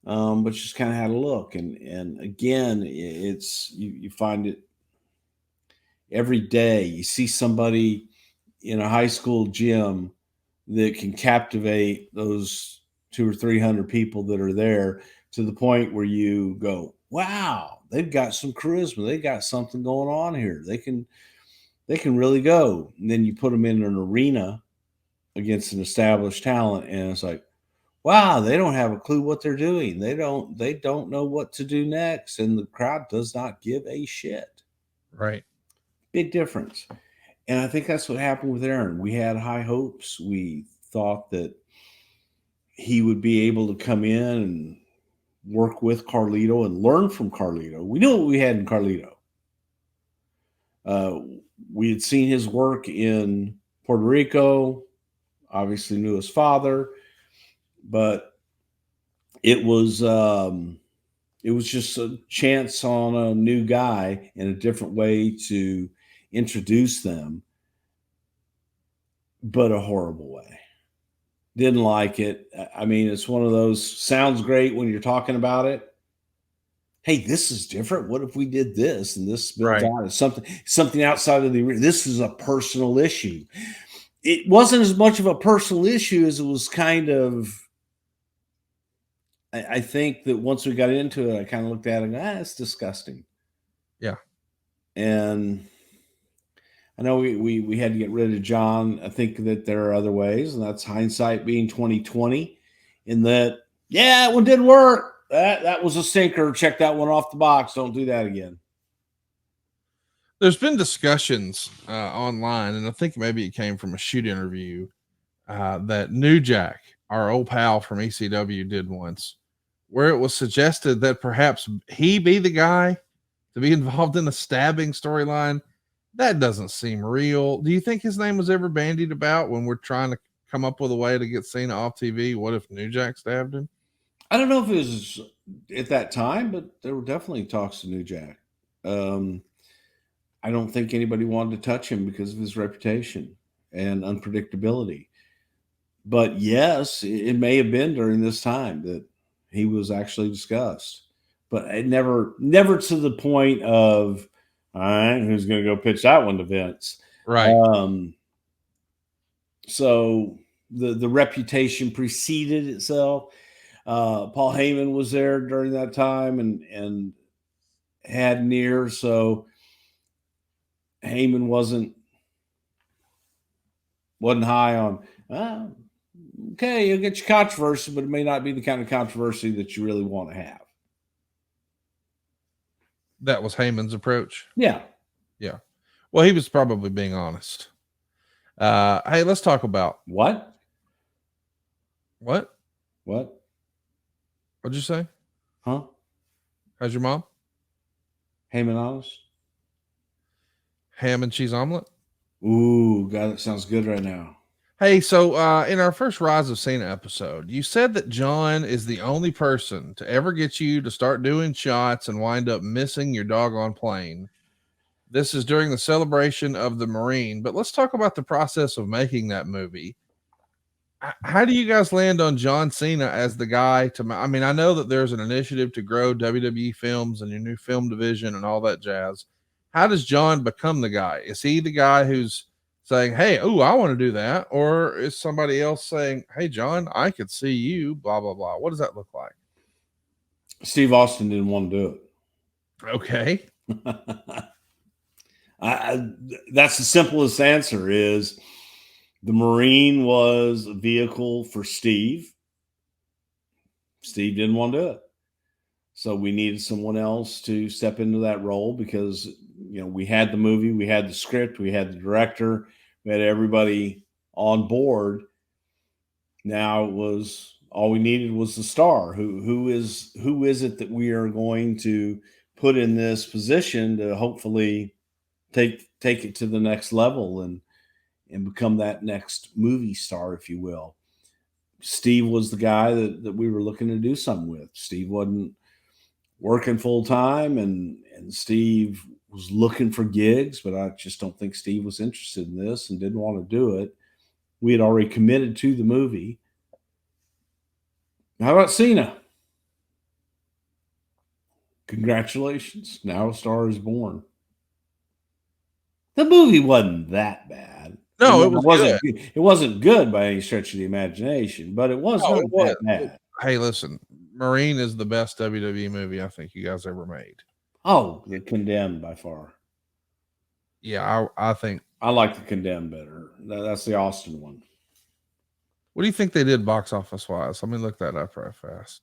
Speaker 5: but just kind of had a look. And again, it's you find it every day. You see somebody in a high school gym that can captivate those 200 or 300 people that are there to the point where you go, wow, they've got some charisma. They got something going on here. They can really go. And then you put them in an arena against an established talent, and it's like, wow, they don't have a clue what they're doing. They don't know what to do next, and the crowd does not give a shit.
Speaker 2: Right.
Speaker 5: Big difference. And I think that's what happened with Aaron. We had high hopes. We thought that he would be able to come in and work with Carlito and learn from Carlito. We knew what we had in Carlito. We had seen his work in Puerto Rico, obviously knew his father, but it was just a chance on a new guy and a different way to introduce them, but a horrible way. Didn't like it. I mean, it's one of those, sounds great when you're talking about it. Hey, this is different. What if we did this and this builds
Speaker 2: Right.
Speaker 5: out as something outside of this is a personal issue. It wasn't as much of a personal issue as it was kind of, I think that once we got into it, I kind of looked at it and go, it's disgusting.
Speaker 2: Yeah.
Speaker 5: And I know we had to get rid of John. I think that there are other ways, and that's hindsight being 2020. In that, yeah, it one didn't work. That was a stinker. Check that one off the box. Don't do that again.
Speaker 2: There's been discussions online, and I think maybe it came from a shoot interview that New Jack, our old pal from ECW, did once, where it was suggested that perhaps he be the guy to be involved in the stabbing storyline. That doesn't seem real. Do you think his name was ever bandied about when we're trying to come up with a way to get Cena off TV? What if New Jack stabbed him?
Speaker 5: I don't know if it was at that time, but there were definitely talks to New Jack. I don't think anybody wanted to touch him because of his reputation and unpredictability. But yes, it may have been during this time that he was actually discussed, but it never to the point of, all right, who's going to go pitch that one to Vince?
Speaker 2: Right.
Speaker 5: So the reputation preceded itself. Paul Heyman was there during that time and had near, so Heyman wasn't high on. Okay, you'll get your controversy, but it may not be the kind of controversy that you really want to have.
Speaker 2: That was Heyman's approach.
Speaker 5: Yeah.
Speaker 2: Yeah. Well, he was probably being honest. Hey, let's talk about
Speaker 5: What?
Speaker 2: What?
Speaker 5: What'd
Speaker 2: you say?
Speaker 5: Huh?
Speaker 2: How's your mom?
Speaker 5: Heyman honest?
Speaker 2: Ham and cheese omelet?
Speaker 5: Ooh, God, that sounds good right now.
Speaker 2: Hey, so in our first Rise of Cena episode, you said that John is the only person to ever get you to start doing shots and wind up missing your doggone plane. This is during the celebration of the Marine, but let's talk about the process of making that movie. How do you guys land on John Cena as the guy to, I mean, I know that there's an initiative to grow WWE films and your new film division and all that jazz. How does John become the guy? Is he the guy who's saying, hey, oh, I want to do that? Or is somebody else saying, hey, John, I could see you, blah, blah, blah. What does that look like?
Speaker 5: Steve Austin didn't want to do it.
Speaker 2: Okay.
Speaker 5: That's the simplest answer is the Marine was a vehicle for Steve. Steve didn't want to do it. So we needed someone else to step into that role because, you know, we had the movie, we had the script, we had the director, we had everybody on board. Now it was all we needed was the star. Who is it that we are going to put in this position to hopefully take it to the next level and become that next movie star, if you will. Steve was the guy that we were looking to do something with. Steve wasn't working full time, and Steve was looking for gigs, but I just don't think Steve was interested in this and didn't want to do it. We had already committed to the movie. How about Cena? Congratulations. Now a star is born. The movie wasn't that bad.
Speaker 2: No,
Speaker 5: it wasn't. It wasn't good by any stretch of the imagination, but it was not that bad.
Speaker 2: Hey, listen, Marine is the best WWE movie I think you guys ever made.
Speaker 5: Oh, The Condemned by far.
Speaker 2: Yeah, I think
Speaker 5: I like The Condemned better. That's the Austin one.
Speaker 2: What do you think they did box office wise? Let me look that up right fast.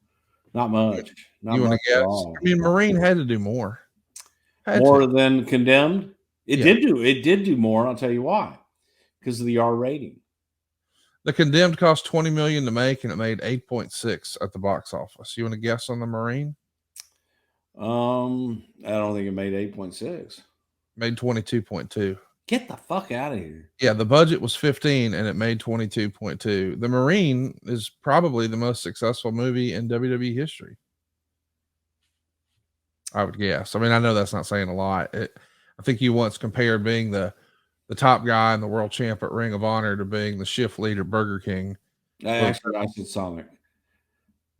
Speaker 5: Not much. Not
Speaker 2: You want
Speaker 5: much
Speaker 2: to
Speaker 5: at
Speaker 2: guess?
Speaker 5: all.
Speaker 2: I mean, Marine had to do more.
Speaker 5: More than Condemned? It
Speaker 2: Yeah.
Speaker 5: did do more, and I'll tell you why. Because of the R rating.
Speaker 2: The Condemned cost $20 million to make, and it made 8.6 at the box office. You want to guess on the Marine?
Speaker 5: I don't think it made 8.6.
Speaker 2: Made 22.2.
Speaker 5: Get the fuck out of here.
Speaker 2: Yeah, the budget was 15 and it made 22.2. The Marine is probably the most successful movie in WWE history. I would guess. I mean, I know that's not saying a lot. I think you once compared being the top guy and the world champ at Ring of Honor to being the shift leader Burger King.
Speaker 5: Actually, I said Sonic.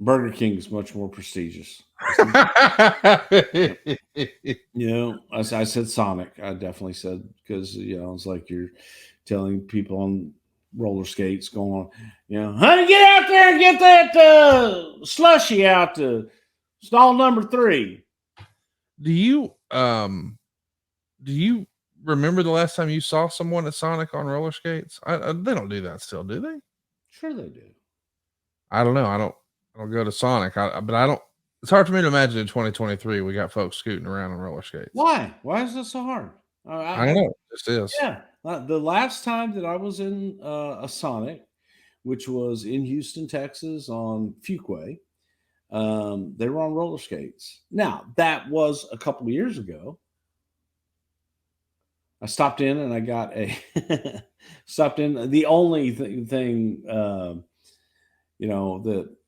Speaker 5: Burger King is much more prestigious. I said Sonic. I definitely said, because it's like you're telling people on roller skates going on, honey, get out there and get that slushy out to stall number 3.
Speaker 2: Do you remember the last time you saw someone at Sonic on roller skates? They don't do that still, do they?
Speaker 5: Sure they do.
Speaker 2: I don't know. I don't go to Sonic, but I don't. It's hard for me to imagine in 2023 we got folks scooting around on roller skates.
Speaker 5: Why? Why is this so hard?
Speaker 2: I don't know. It just is.
Speaker 5: Yeah. The last time that I was in a Sonic, which was in Houston, Texas on Fuquay, they were on roller skates. Now, that was a couple of years ago. I stopped in and I got the only thing that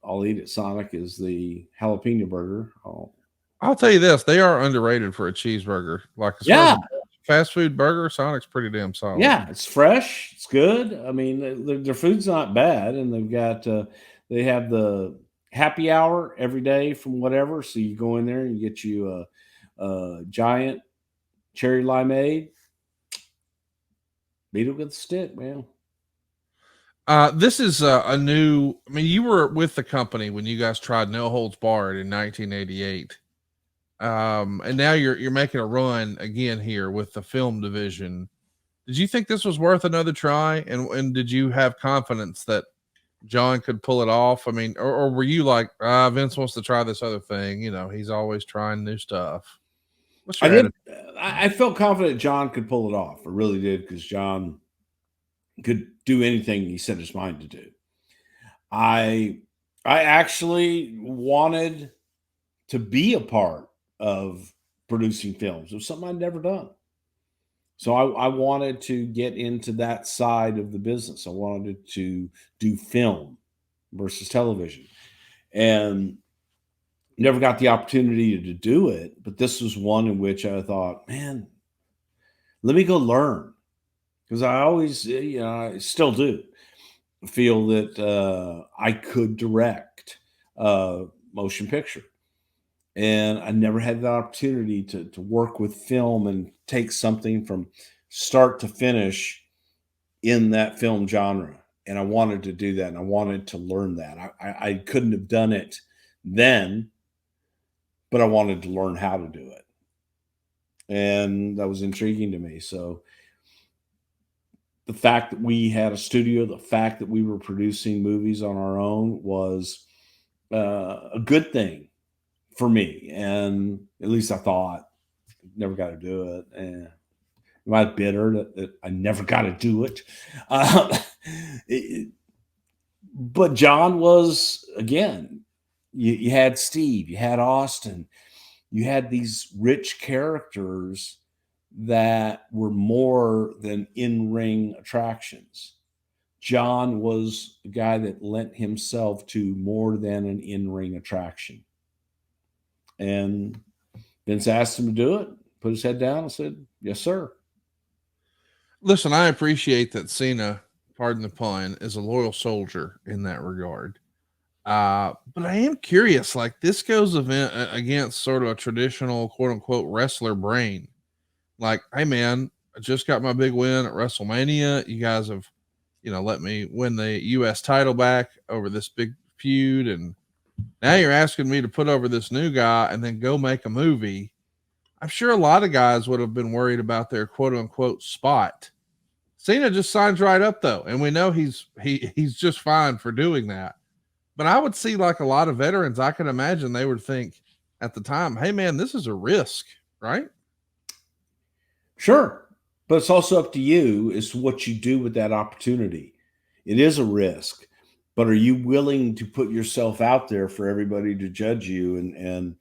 Speaker 5: I'll eat at Sonic is the jalapeno burger.
Speaker 2: I'll tell you this, they are underrated for a cheeseburger. Like, as far as a fast food burger, Sonic's pretty damn solid.
Speaker 5: Yeah, it's fresh, it's good. I mean, their food's not bad, and they've got they have the happy hour every day from whatever. So you go in there and you get you a giant cherry limeade. Beat it with a stick, man.
Speaker 2: This is a new. I mean, you were with the company when you guys tried No Holds Barred in 1988, and now you're making a run again here with the film division. Did you think this was worth another try, and did you have confidence that John could pull it off? I mean, or were you like, Vince wants to try this other thing? He's always trying new stuff.
Speaker 5: I felt confident John could pull it off. I really did, because John could do anything he set his mind to do. I actually wanted to be a part of producing films. It was something I'd never done. So I wanted to get into that side of the business. I wanted to do film versus television. And never got the opportunity to do it, but this was one in which I thought, man, let me go learn. Because I always, I still do feel that I could direct a motion picture. And I never had the opportunity to work with film and take something from start to finish in that film genre. And I wanted to do that, and I wanted to learn that. I couldn't have done it then, but I wanted to learn how to do it. And that was intriguing to me. So the fact that we had a studio, the fact that we were producing movies on our own was a good thing for me. And at least I thought. Never got to do it. And am I bitter that I never got to do it? But John was, again, you had Steve, you had Austin, you had these rich characters that were more than in-ring attractions. John was the guy that lent himself to more than an in-ring attraction. And Vince asked him to do it, put his head down and said, yes, sir.
Speaker 2: Listen, I appreciate that Cena, pardon the pun, is a loyal soldier in that regard. But I am curious, like, this goes against sort of a traditional quote unquote wrestler brain. Like, hey man, I just got my big win at WrestleMania. You guys have, let me win the US title back over this big feud. And now you're asking me to put over this new guy and then go make a movie. I'm sure a lot of guys would have been worried about their quote unquote spot. Cena just signs right up though, and we know he's just fine for doing that. But I would see like a lot of veterans, I can imagine they would think at the time, hey man, this is a risk, right?
Speaker 5: Sure. But it's also up to you as to what you do with that opportunity. It is a risk, but are you willing to put yourself out there for everybody to judge you? And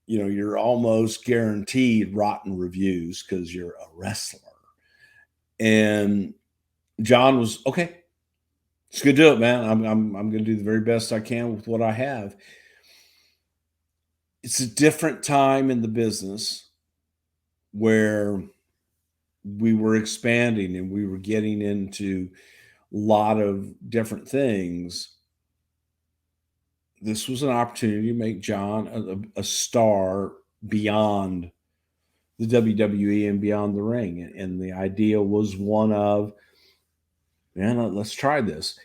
Speaker 5: you know, you're almost guaranteed rotten reviews because you're a wrestler. And John was okay. It's good to do it, man. I'm going to do the very best I can with what I have. It's a different time in the business where we were expanding and we were getting into a lot of different things. This was an opportunity to make John a star beyond the WWE and beyond the ring. And the idea was one of, man, let's try this.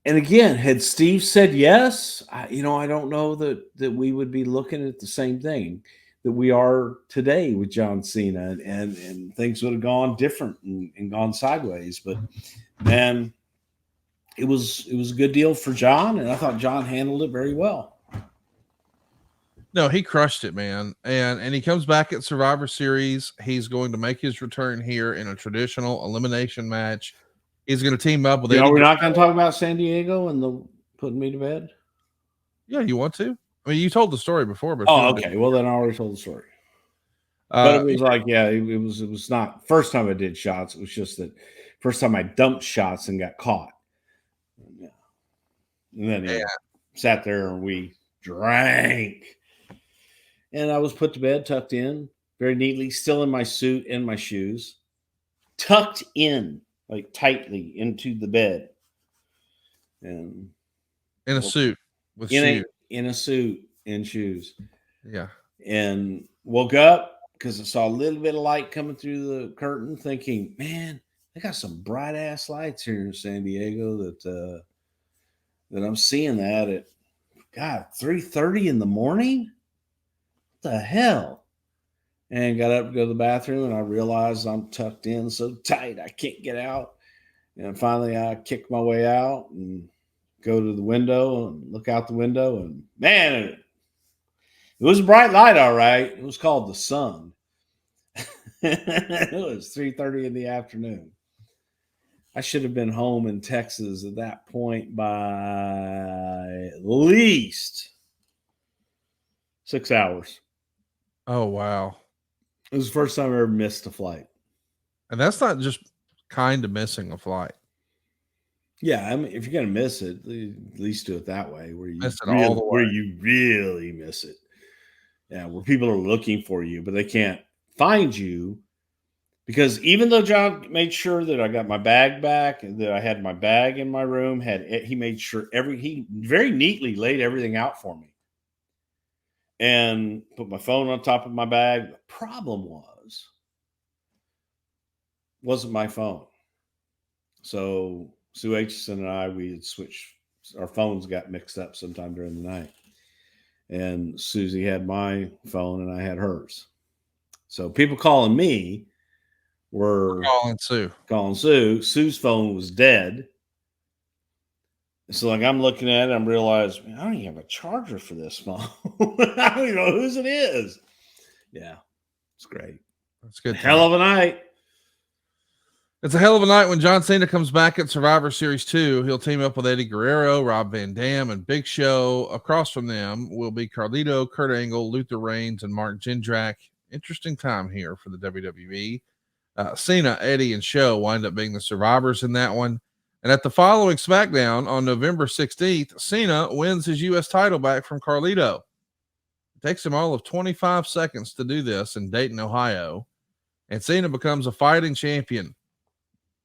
Speaker 5: And again, had Steve said yes, I don't know that we would be looking at the same thing that we are today with John Cena, and things would have gone different and gone sideways. But man, it was a good deal for John, and I thought John handled it very well.
Speaker 2: No, he crushed it, man. And he comes back at Survivor Series. He's going to make his return here in a traditional elimination match. He's going to team up with Eddie.
Speaker 5: We're not going to talk about San Diego and the putting me to bed.
Speaker 2: Yeah, you want to? I mean, you told the story before, but
Speaker 5: okay. Well, then I already told the story. But it was like, yeah, it was not first time I did shots. It was just that first time I dumped shots and got caught. Yeah. And then he sat there and we drank. And I was put to bed, tucked in very neatly, still in my suit and my shoes, tucked in like tightly into the bed. And
Speaker 2: in a suit with shoes.
Speaker 5: In a suit and shoes.
Speaker 2: Yeah.
Speaker 5: And woke up because I saw a little bit of light coming through the curtain, thinking, man, they got some bright ass lights here in San Diego that I'm seeing that at 3:30 in the morning. What the hell? And got up to go to the bathroom, and I realized I'm tucked in so tight I can't get out. And finally I kicked my way out and go to the window and look out the window, and man, it was a bright light, all right. It was called the sun. It was 3:30 in the afternoon. I should have been home in Texas at that point by at least 6 hours.
Speaker 2: Oh, wow.
Speaker 5: It was the first time I ever missed a flight.
Speaker 2: And that's not just kind of missing a flight.
Speaker 5: Yeah, I mean, if you're going to miss it, at least do it that way, where you
Speaker 2: Miss it all the way.
Speaker 5: where you really miss it. Yeah, where people are looking for you, but they can't find you. Because even though John made sure that I got my bag back, that I had my bag in my room, he made sure he very neatly laid everything out for me. And put my phone on top of my bag. The problem wasn't my phone. So Sue Aitchison and I, we had switched. Our phones got mixed up sometime during the night. And Susie had my phone and I had hers. So people calling me were calling Sue. Sue's phone was dead. So like I'm looking at it, I'm realizing, I don't even have a charger for this phone. I don't even know whose it is. Yeah, it's great.
Speaker 2: That's good.
Speaker 5: Hell of a night.
Speaker 2: It's a hell of a night when John Cena comes back at Survivor Series 2. He'll team up with Eddie Guerrero, Rob Van Dam, and Big Show. Across from them will be Carlito, Kurt Angle, Luther Reigns, and Mark Jindrak. Interesting time here for the WWE. Cena, Eddie, and Show wind up being the survivors in that one. And at the following SmackDown on November 16th, Cena wins his U.S. title back from Carlito. It takes him all of 25 seconds to do this in Dayton, Ohio. And Cena becomes a fighting champion,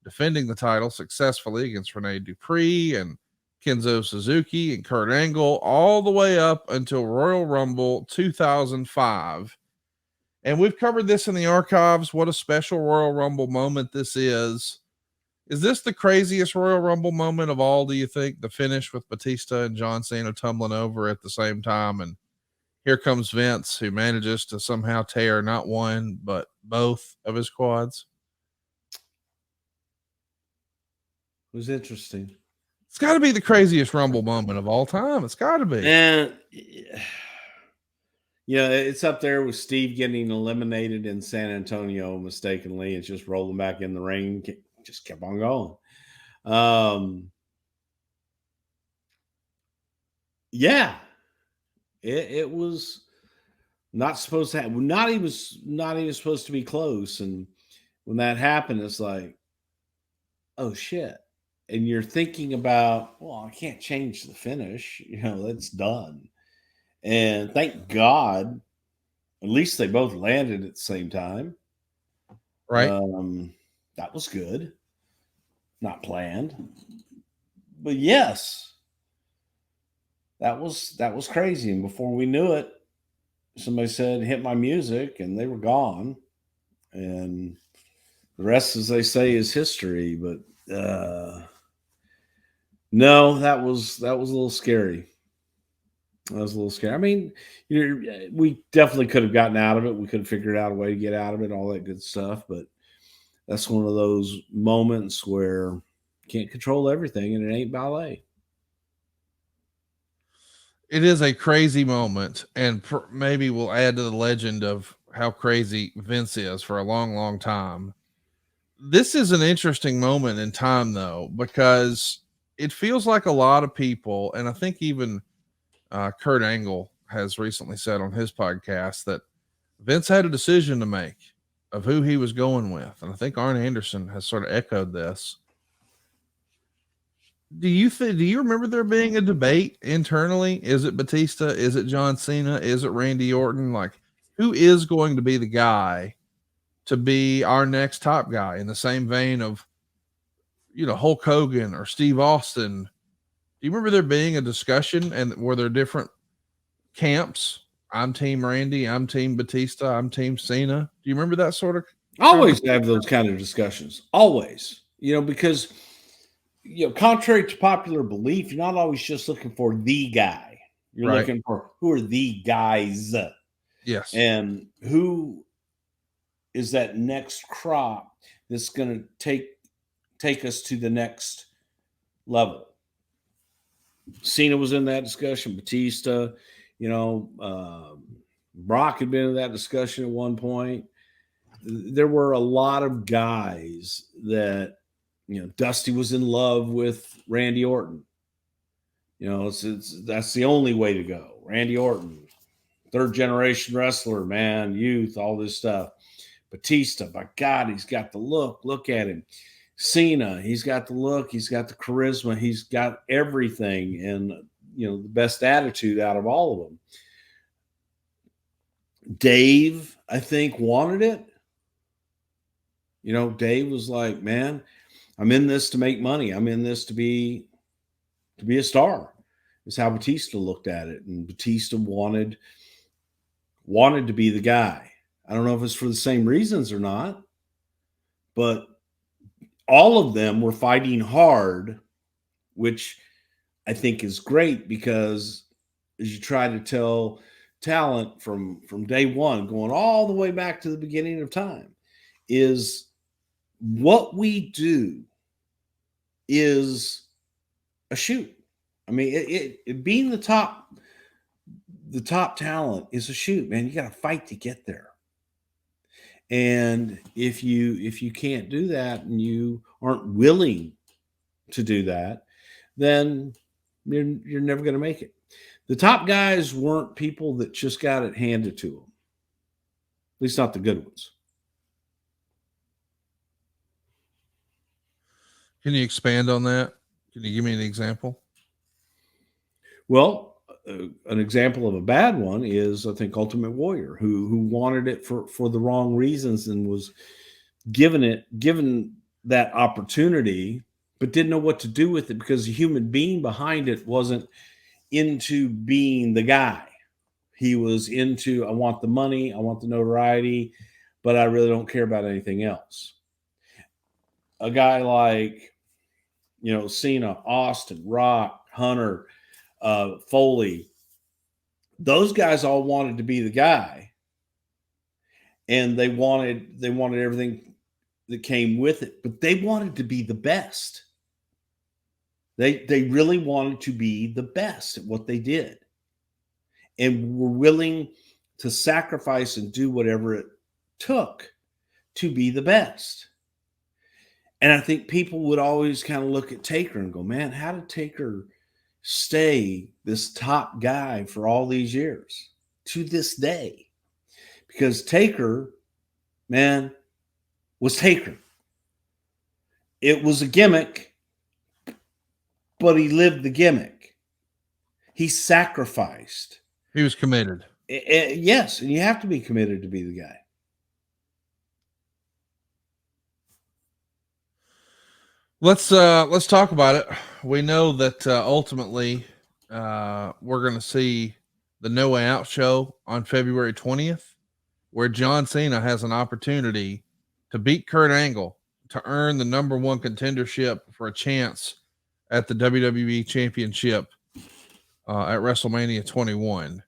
Speaker 2: defending the title successfully against Rene Dupree and Kenzo Suzuki and Kurt Angle all the way up until Royal Rumble 2005. And we've covered this in the archives. What a special Royal Rumble moment this is. Is this the craziest Royal Rumble moment of all, do you think? The finish with Batista and John Cena tumbling over at the same time. And here comes Vince, who manages to somehow tear not one, but both of his quads.
Speaker 5: was interesting.
Speaker 2: It's got to be the craziest Rumble moment of all time. It's got to be.
Speaker 5: And yeah, it's up there with Steve getting eliminated in San Antonio mistakenly and just rolling back in the ring. Just kept on going. Yeah, it was not supposed to happen. Not even supposed to be close. And when that happened, it's like, oh shit. And you're thinking about, well, I can't change the finish. That's done. And thank God, at least they both landed at the same time.
Speaker 2: Right.
Speaker 5: That was good. Not planned. But yes, that was crazy. And before we knew it, somebody said, hit my music, and they were gone. And the rest, as they say, is history. But no, that was a little scary. That was a little scary. I mean, we definitely could have gotten out of it. We could have figured out a way to get out of it, all that good stuff. But that's one of those moments where you can't control everything, and it ain't ballet.
Speaker 2: It is a crazy moment, and maybe we'll add to the legend of how crazy Vince is for a long, long time. This is an interesting moment in time, though, because it feels like a lot of people, and I think even Kurt Angle has recently said on his podcast that Vince had a decision to make of who he was going with. And I think Arn Anderson has sort of echoed this. Do you remember there being a debate internally? Is it Batista? Is it John Cena? Is it Randy Orton? Like, who is going to be the guy to be our next top guy, in the same vein of, Hulk Hogan or Steve Austin? Do you remember there being a discussion, and were there different camps? I'm team Randy, I'm team Batista, I'm team Cena. Do you remember that sort of?
Speaker 5: Always have those kind of discussions. Always, because contrary to popular belief, you're not always just looking for the guy. You're
Speaker 2: Right.
Speaker 5: looking for who are the guys.
Speaker 2: Yes.
Speaker 5: And who is that next crop that's going to take us to the next level. Cena was in that discussion. Batista, Brock had been in that discussion at one point. There were a lot of guys that, Dusty was in love with Randy Orton. That's the only way to go. Randy Orton, third generation wrestler, man, youth, all this stuff. Batista, by God, he's got the look. Look at him. Cena, he's got the look, he's got the charisma, he's got everything, and the best attitude out of all of them. Dave, I think, wanted it. Dave was like, man, I'm in this to make money. I'm in this to be a star. Is how Batista looked at it. And Batista wanted to be the guy. I don't know if it's for the same reasons or not, but all of them were fighting hard, which I think is great, because as you try to tell talent from day one, going all the way back to the beginning of time, is what we do is a shoot. I mean, it being the top talent is a shoot, man. You got to fight to get there. And if you can't do that, and you aren't willing to do that, then you're never going to make it. The top guys weren't people that just got it handed to them. At least not the good ones.
Speaker 2: Can you expand on that? Can you give me an example?
Speaker 5: Well, an example of a bad one is, I think, Ultimate Warrior, who wanted it for the wrong reasons, and was given that opportunity, but didn't know what to do with it, because the human being behind it wasn't into being the guy. He was into, I want the money, I want the notoriety, but I really don't care about anything else. A guy like, Cena, Austin, Rock, Hunter, Foley, those guys all wanted to be the guy, and they wanted everything that came with it, but they wanted to be the best. They really wanted to be the best at what they did, and were willing to sacrifice and do whatever it took to be the best. And I think people would always kind of look at Taker and go, man, how did Taker stay this top guy for all these years to this day? Because Taker, man, was Taker. It was a gimmick, but he lived the gimmick. He sacrificed.
Speaker 2: He was committed.
Speaker 5: Yes, and you have to be committed to be the guy.
Speaker 2: Let's talk about it. We know that ultimately we're going to see the No Way Out show on February 20th, where John Cena has an opportunity to beat Kurt Angle to earn the #1 contendership for a chance at the WWE Championship at WrestleMania 21.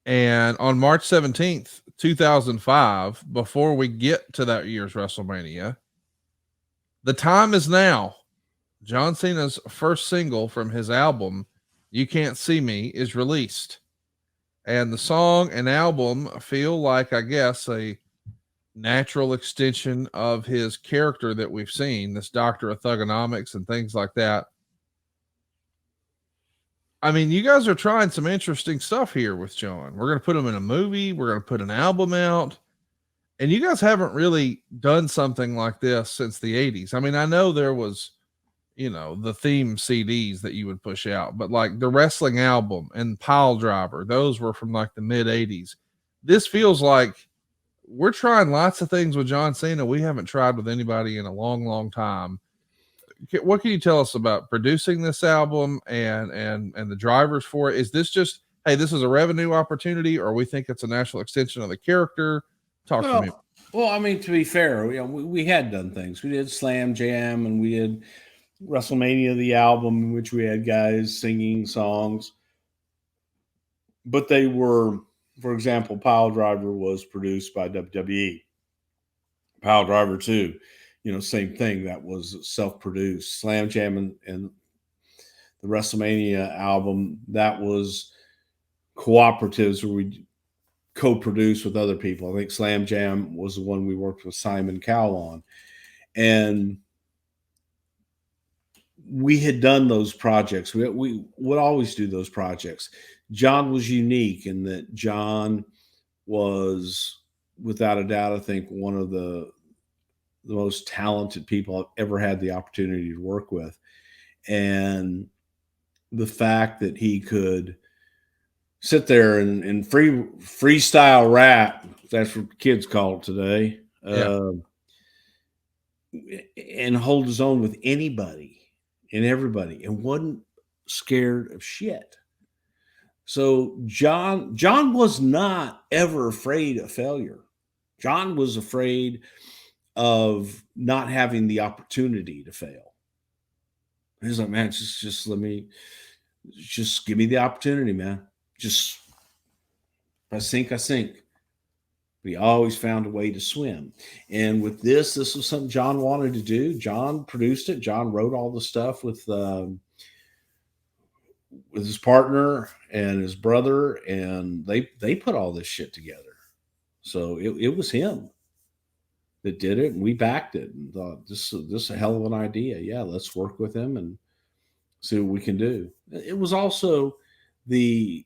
Speaker 2: And on March 17th, 2005, before we get to that year's WrestleMania, The Time Is Now, John Cena's first single from his album, You Can't See Me, is released. And the song and album feel like, I guess, a natural extension of his character that we've seen, this Doctor of Thugonomics and things like that. I mean, you guys are trying some interesting stuff here with John. We're going to put him in a movie. We're going to put an album out. And you guys haven't really done something like this since the 80s. I mean, I know there was, the theme CDs that you would push out, but like the wrestling album and Pile Driver, those were from like the mid 80s. This feels like we're trying lots of things with John Cena we haven't tried with anybody in a long, long time. What can you tell us about producing this album and the drivers for it? Is this just, hey, this is a revenue opportunity, or we think it's a natural extension of the character? Talk to me.
Speaker 5: Well, I mean, to be fair, we had done things. We did Slam Jam, and we did WrestleMania, the album, in which we had guys singing songs. But they were, for example, Pile Driver was produced by WWE. Pile Driver 2, same thing. That was self-produced. Slam Jam and the WrestleMania album, that was cooperatives where we co-produced with other people. I think Slam Jam was the one we worked with Simon Cowell on. And we had done those projects. We would always do those projects. John was unique in that John was, without a doubt, I think one of the most talented people I've ever had the opportunity to work with. And the fact that he could sit there and freestyle rap, that's what kids call it today, and hold his own with anybody and everybody, and wasn't scared of shit. So John was not ever afraid of failure. John was afraid of not having the opportunity to fail. He's like, man, just give me the opportunity, man. Just, if I sink, I sink. But he always found a way to swim. And with this was something John wanted to do. John produced it. John wrote all the stuff with his partner and his brother, and they put all this shit together. So it was him that did it, and we backed it and thought, this is a hell of an idea. Yeah, let's work with him and see what we can do. It was also the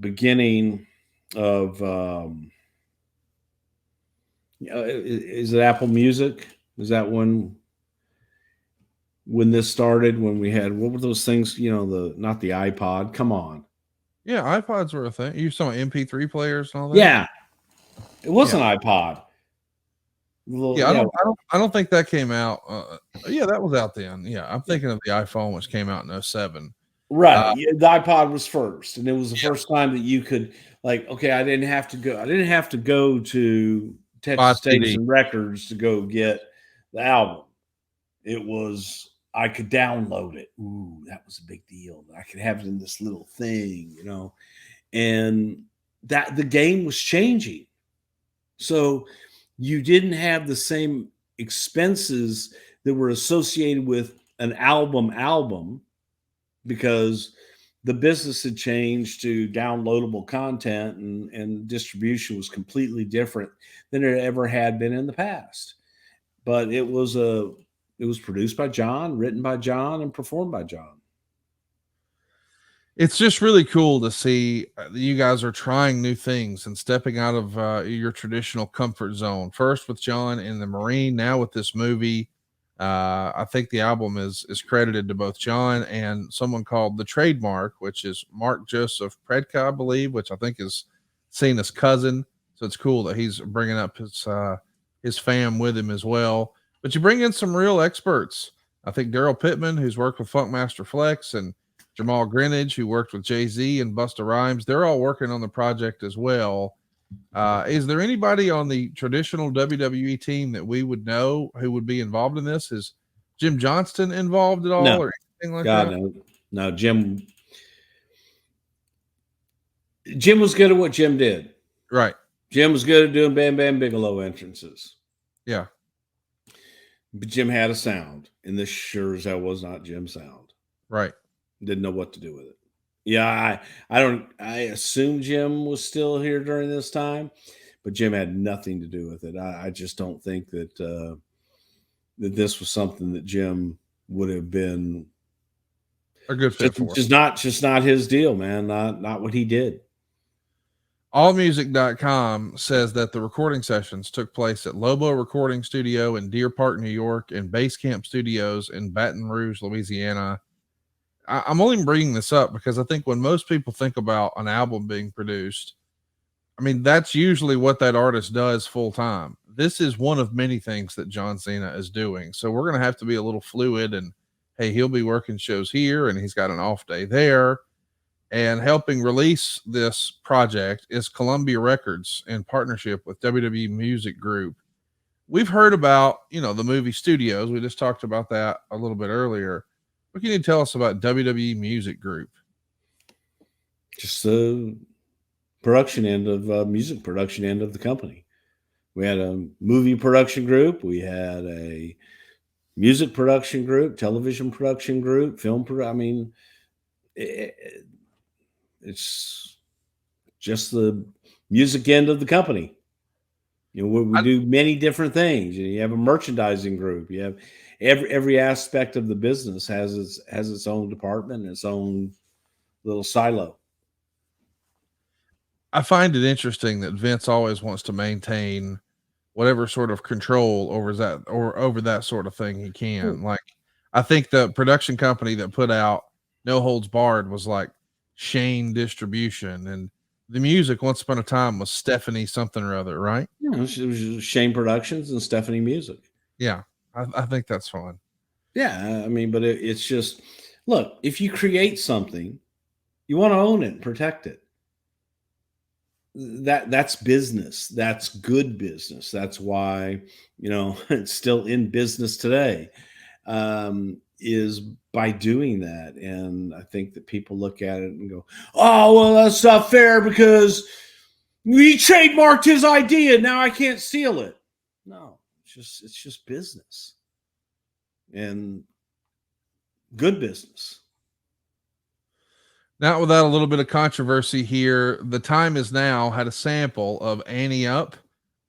Speaker 5: beginning of is it Apple Music? Is that when this started? When we had, what were those things? Not the iPod. Come on.
Speaker 2: Yeah, iPods were a thing. You saw MP3 players and all that.
Speaker 5: Yeah, it was an iPod.
Speaker 2: I don't think that came out. Yeah, that was out then. Yeah, I'm thinking of the iPhone, which came out in 07.
Speaker 5: Right. The iPod was first, and it was the first time that you could, like, okay, I didn't have to go to Texas Tapes and Records to go get the album. It was, I could download it. Ooh, that was a big deal. I could have it in this little thing, and that the game was changing. So you didn't have the same expenses that were associated with an album because the business had changed to downloadable content, and distribution was completely different than it ever had been in the past. But it was produced by John, written by John, and performed by John.
Speaker 2: It's just really cool to see that you guys are trying new things and stepping out of your traditional comfort zone. First with John in the Marine, now with this movie. I think the album is credited to both John and someone called The Trademark, which is Mark Joseph Predka, I believe, which I think is Cena's cousin. So it's cool that he's bringing up his fam with him as well. But you bring in some real experts. I think Daryl Pittman, who's worked with Funkmaster Flex, and Jamal Greenidge, who worked with Jay-Z and Busta Rhymes, they're all working on the project as well. Is there anybody on the traditional WWE team that we would know who would be involved in this? Is Jim Johnston involved at all,
Speaker 5: No.
Speaker 2: or anything like
Speaker 5: God,
Speaker 2: that?
Speaker 5: no. Jim was good at what Jim did.
Speaker 2: Right.
Speaker 5: Jim was good at doing Bam Bam Bigelow entrances.
Speaker 2: Yeah.
Speaker 5: But Jim had a sound, and this sure as hell was not Jim's sound.
Speaker 2: Right.
Speaker 5: Didn't know what to do with it. Yeah, I assume Jim was still here during this time, but Jim had nothing to do with it. I just don't think that that this was something that Jim would have been
Speaker 2: A good fit for.
Speaker 5: just not his deal, man. Not what he did.
Speaker 2: Allmusic.com says that the recording sessions took place at Lobo Recording Studio in Deer Park, New York, and Basecamp Studios in Baton Rouge, Louisiana. I'm only bringing this up because I think when most people think about an album being produced, I mean, that's usually what that artist does full time. This is one of many things that John Cena is doing. So we're going to have to be a little fluid, and hey, he'll be working shows here and he's got an off day there. And helping release this project is Columbia Records in partnership with WWE Music Group. We've heard about, the movie studios. We just talked about that a little bit earlier. What can you tell us about WWE Music Group?
Speaker 5: Just the production end of music production end of the company. We had a movie production group. We had a music production group, television production group, film. It's just the music end of the company. We do many different things. You have a merchandising group. You have every aspect of the business has its own department, its own little silo.
Speaker 2: I find it interesting that Vince always wants to maintain whatever sort of control over that sort of thing he can. Like, I think the production company that put out No Holds Barred was like Shane Distribution, and the music once upon a time was Stephanie something or other, right?
Speaker 5: It was Shane Productions and Stephanie Music.
Speaker 2: Yeah, I think that's fine.
Speaker 5: Yeah, but it's just, look, if you create something, you want to own it and protect it. That's business. That's good business. That's why, it's still in business today, is by doing that. And I think that people look at it and go, oh, well, that's not fair because we trademarked his idea. Now I can't steal it. No, it's just business and good business.
Speaker 2: Now, without a little bit of controversy here, The Time Is Now had a sample of Annie Up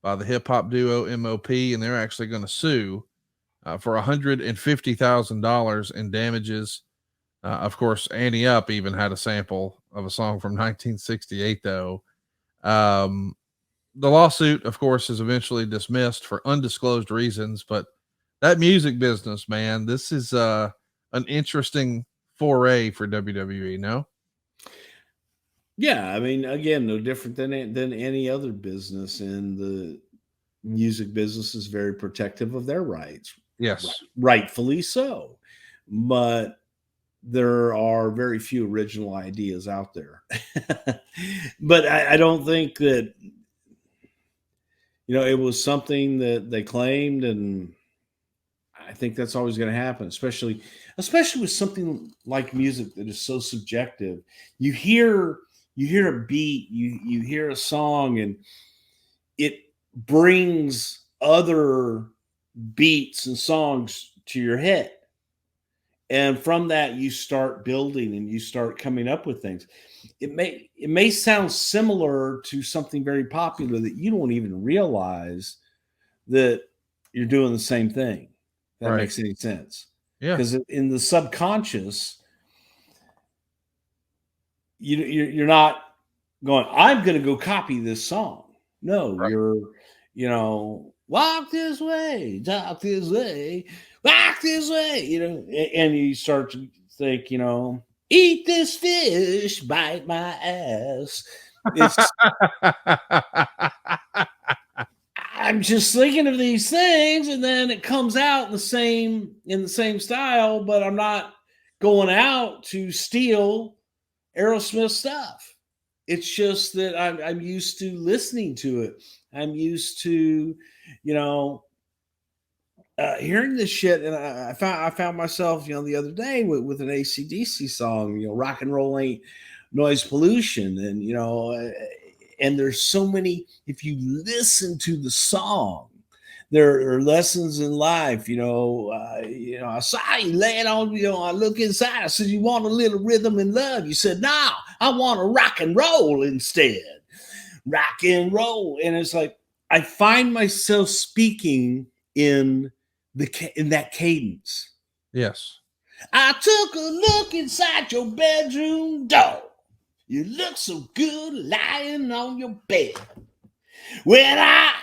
Speaker 2: by the hip hop duo MOP, and they're actually going to sue for $150,000 in damages. Of course, Annie Up even had a sample of a song from 1968, though. The lawsuit, of course, is eventually dismissed for undisclosed reasons, but that music business, man, this is an interesting foray for WWE, no?
Speaker 5: Yeah, again, no different than any other business, and the music business is very protective of their rights.
Speaker 2: Yes,
Speaker 5: rightfully so. But there are very few original ideas out there. But I don't think that, it was something that they claimed, and I think that's always going to happen, especially with something like music that is so subjective. You hear a beat, you hear a song, and it brings other beats and songs to your head. And from that, you start building and you start coming up with things. It may sound similar to something very popular that you don't even realize that you're doing the same thing. If that
Speaker 2: Right.
Speaker 5: makes any sense.
Speaker 2: Yeah.
Speaker 5: Because in the subconscious, you're not going, I'm going to go copy this song. No,
Speaker 2: Right.
Speaker 5: you're, walk this way, talk this way, walk this way, and you start to think, eat this fish, bite my ass. It's I'm just thinking of these things, and then it comes out in the same style, but I'm not going out to steal Aerosmith stuff. It's just that I'm used to listening to it. I'm used to, hearing this shit, and I found myself, the other day with an AC/DC song, rock and roll ain't noise pollution, and and there's so many. If you listen to the song, there are lessons in life. I saw you laying on. I look inside. I said, "You want a little rhythm and love?" You said, "No, I want to rock and roll instead." Rock and roll, and it's like I find myself speaking in that cadence.
Speaker 2: Yes.
Speaker 5: I took a look inside your bedroom door. You look so good lying on your bed. When I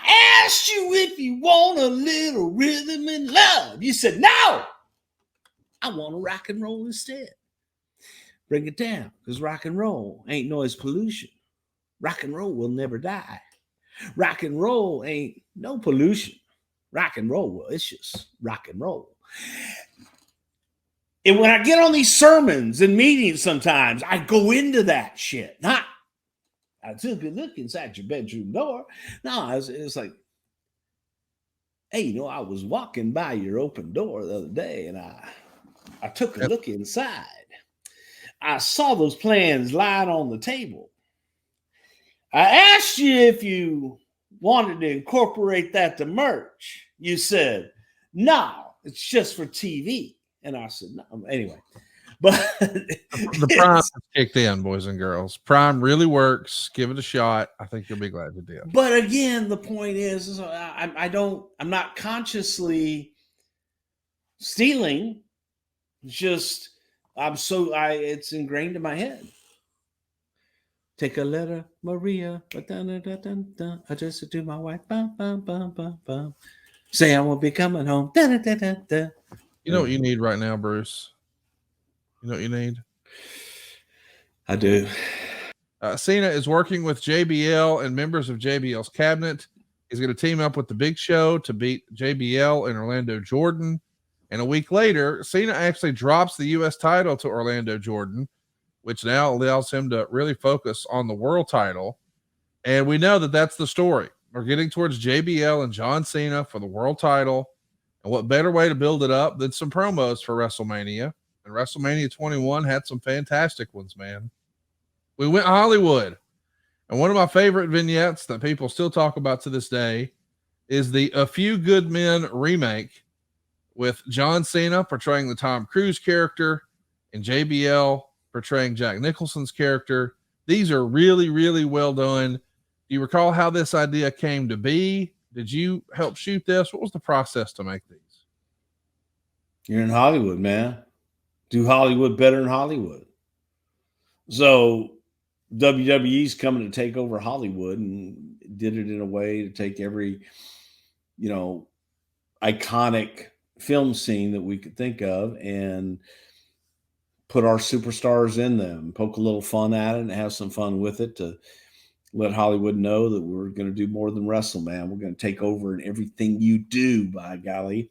Speaker 5: asked you if you want a little rhythm and love, you said, no, I want to rock and roll instead. Bring it down, because rock and roll ain't noise pollution. Rock and roll will never die. Rock and roll ain't no pollution. Rock and roll, well, it's just rock and roll. And when I get on these sermons and meetings sometimes, I go into that shit. Not, I took a look inside your bedroom door. No, it's like, hey, I was walking by your open door the other day, and I took a look inside. I saw those plans lying on the table. I asked you if you wanted to incorporate that to merch. You said, no, it's just for TV. And I said, no. Anyway, but
Speaker 2: the prime has kicked in, boys and girls. Prime really works. Give it a shot. I think you'll be glad you did.
Speaker 5: But again, the point is I'm not consciously stealing. Just it's ingrained in my head. Take a letter, Maria. Address it to my wife. Say I won't be coming home.
Speaker 2: You know what you need right now, Bruce? You know what you need?
Speaker 5: I do.
Speaker 2: Cena is working with JBL and members of JBL's cabinet. He's going to team up with the Big Show to beat JBL and Orlando Jordan. And a week later, Cena actually drops the U.S. title to Orlando Jordan, which now allows him to really focus on the world title. And we know that that's the story. We're getting towards JBL and John Cena for the world title. And what better way to build it up than some promos for WrestleMania? And WrestleMania 21 had some fantastic ones, man. We went Hollywood. And one of my favorite vignettes that people still talk about to this day is the A Few Good Men remake with John Cena portraying the Tom Cruise character and JBL portraying Jack Nicholson's character. These are really, really well done. Do you recall how this idea came to be? Did you help shoot this? What was the process to make these?
Speaker 5: You're in Hollywood, man. Do Hollywood better than Hollywood. So WWE's coming to take over Hollywood and did it in a way to take every, iconic film scene that we could think of and put our superstars in them, poke a little fun at it and have some fun with it to let Hollywood know that we're going to do more than wrestle, man. We're going to take over in everything you do, by golly.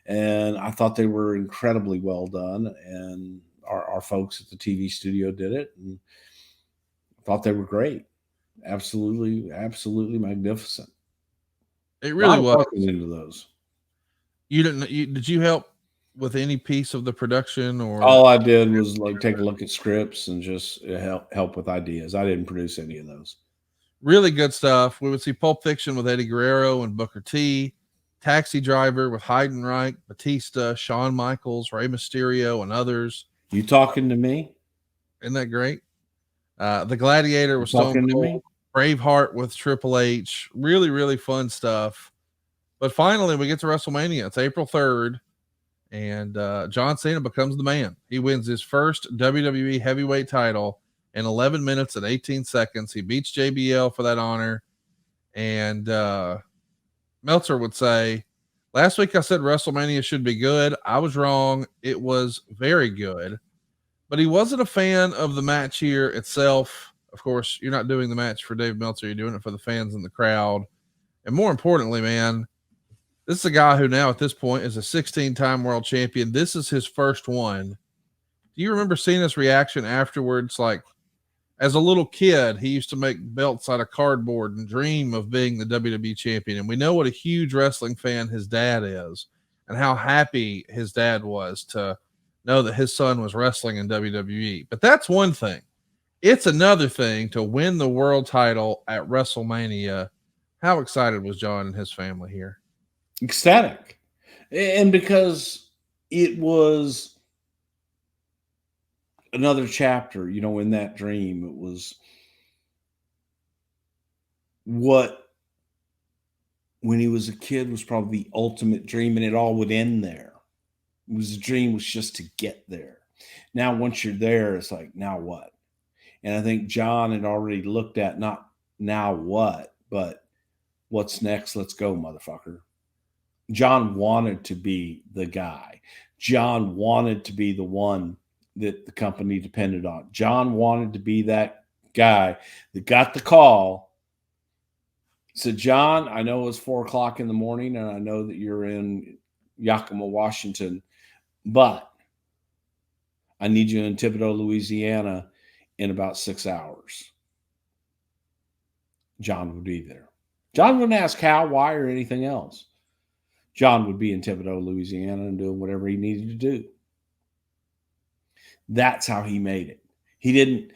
Speaker 5: And I thought they were incredibly well done. And our folks at the TV studio did it. And I thought they were great. Absolutely, absolutely magnificent.
Speaker 2: It really was.
Speaker 5: Into those.
Speaker 2: Did you help with any piece of the production, or
Speaker 5: all I did was take a look at scripts and just help with ideas? I didn't produce any of those.
Speaker 2: Really good stuff. We would see Pulp Fiction with Eddie Guerrero and Booker T Taxi Driver with Heidenreich, Batista, Shawn Michaels, Rey Mysterio, and others.
Speaker 5: You talking to me?
Speaker 2: Isn't that great? The Gladiator with Stone
Speaker 5: Talking to me?
Speaker 2: Cold, Braveheart with Triple H. Really, really fun stuff. But finally, we get to WrestleMania. It's April 3rd, and John Cena becomes the man. He wins his first WWE heavyweight title in 11 minutes and 18 seconds. He beats JBL for that honor. And Meltzer would say, last week I said WrestleMania should be good. I was wrong. It was very good. But he wasn't a fan of the match here itself. Of course, you're not doing the match for Dave Meltzer. You're doing it for the fans and the crowd. And more importantly, man, this is a guy who now at this point is a 16-time world champion. This is his first one. Do you remember Cena's reaction afterwards? Like, as a little kid, he used to make belts out of cardboard and dream of being the WWE champion. And we know what a huge wrestling fan his dad is and how happy his dad was to know that his son was wrestling in WWE. But that's one thing. It's another thing to win the world title at WrestleMania. How excited was John and his family here?
Speaker 5: Ecstatic. And because it was another chapter, in that dream. It was what, when he was a kid, was probably the ultimate dream, and it all would end there. The dream was just to get there. Now, once you're there, it's like, now what? And I think John had already looked at not now what, but what's next? Let's go, motherfucker. John wanted to be the guy. John wanted to be the one that the company depended on. John wanted to be that guy that got the call. Said, John, I know it's 4:00 in the morning, and I know that you're in Yakima, Washington, but I need you in Thibodaux, Louisiana in about 6 hours. John would be there. John wouldn't ask how, why, or anything else. John would be in Thibodaux, Louisiana, and doing whatever he needed to do. That's how he made it. He didn't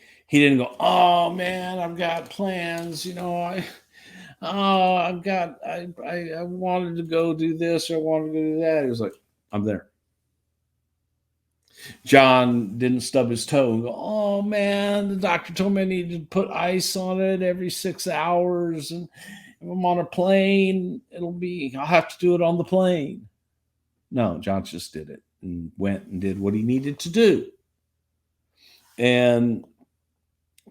Speaker 5: go, oh man, I've got plans. I wanted to go do this or I wanted to go do that. He was like, I'm there. John didn't stub his toe and go, oh man, the doctor told me I needed to put ice on it every 6 hours. And if I'm on a plane, I'll have to do it on the plane. No, John just did it and went and did what he needed to do. And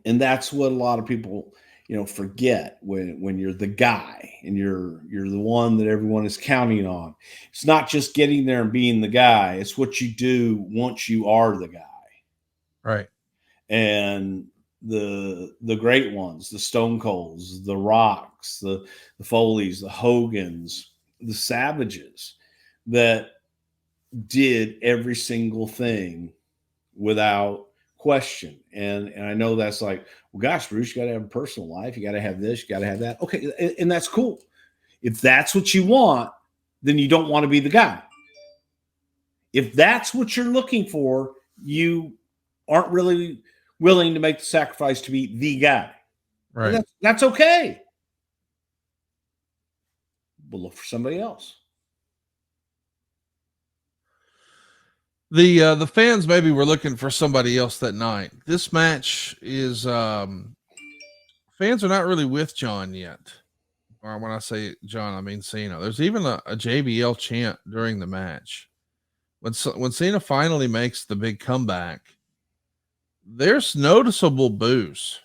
Speaker 5: that's what a lot of people, forget when you're the guy and you're the one that everyone is counting on. It's not just getting there and being the guy. It's what you do once you are the guy.
Speaker 2: Right.
Speaker 5: And the great ones, the Stone Colds, the Rocks, the Foleys, the Hogans, the Savages that did every single thing without question. And I know that's like, well, gosh, Bruce, you got to have a personal life. You got to have this, you got to have that. Okay. And that's cool. If that's what you want, then you don't want to be the guy. If that's what you're looking for, you aren't really willing to make the sacrifice to be the guy.
Speaker 2: Right.
Speaker 5: That's okay. We'll look for somebody else.
Speaker 2: The fans maybe were looking for somebody else that night. This match is fans are not really with John yet. Or when I say John, I mean Cena. There's even a JBL chant during the match. When Cena finally makes the big comeback, there's noticeable boos.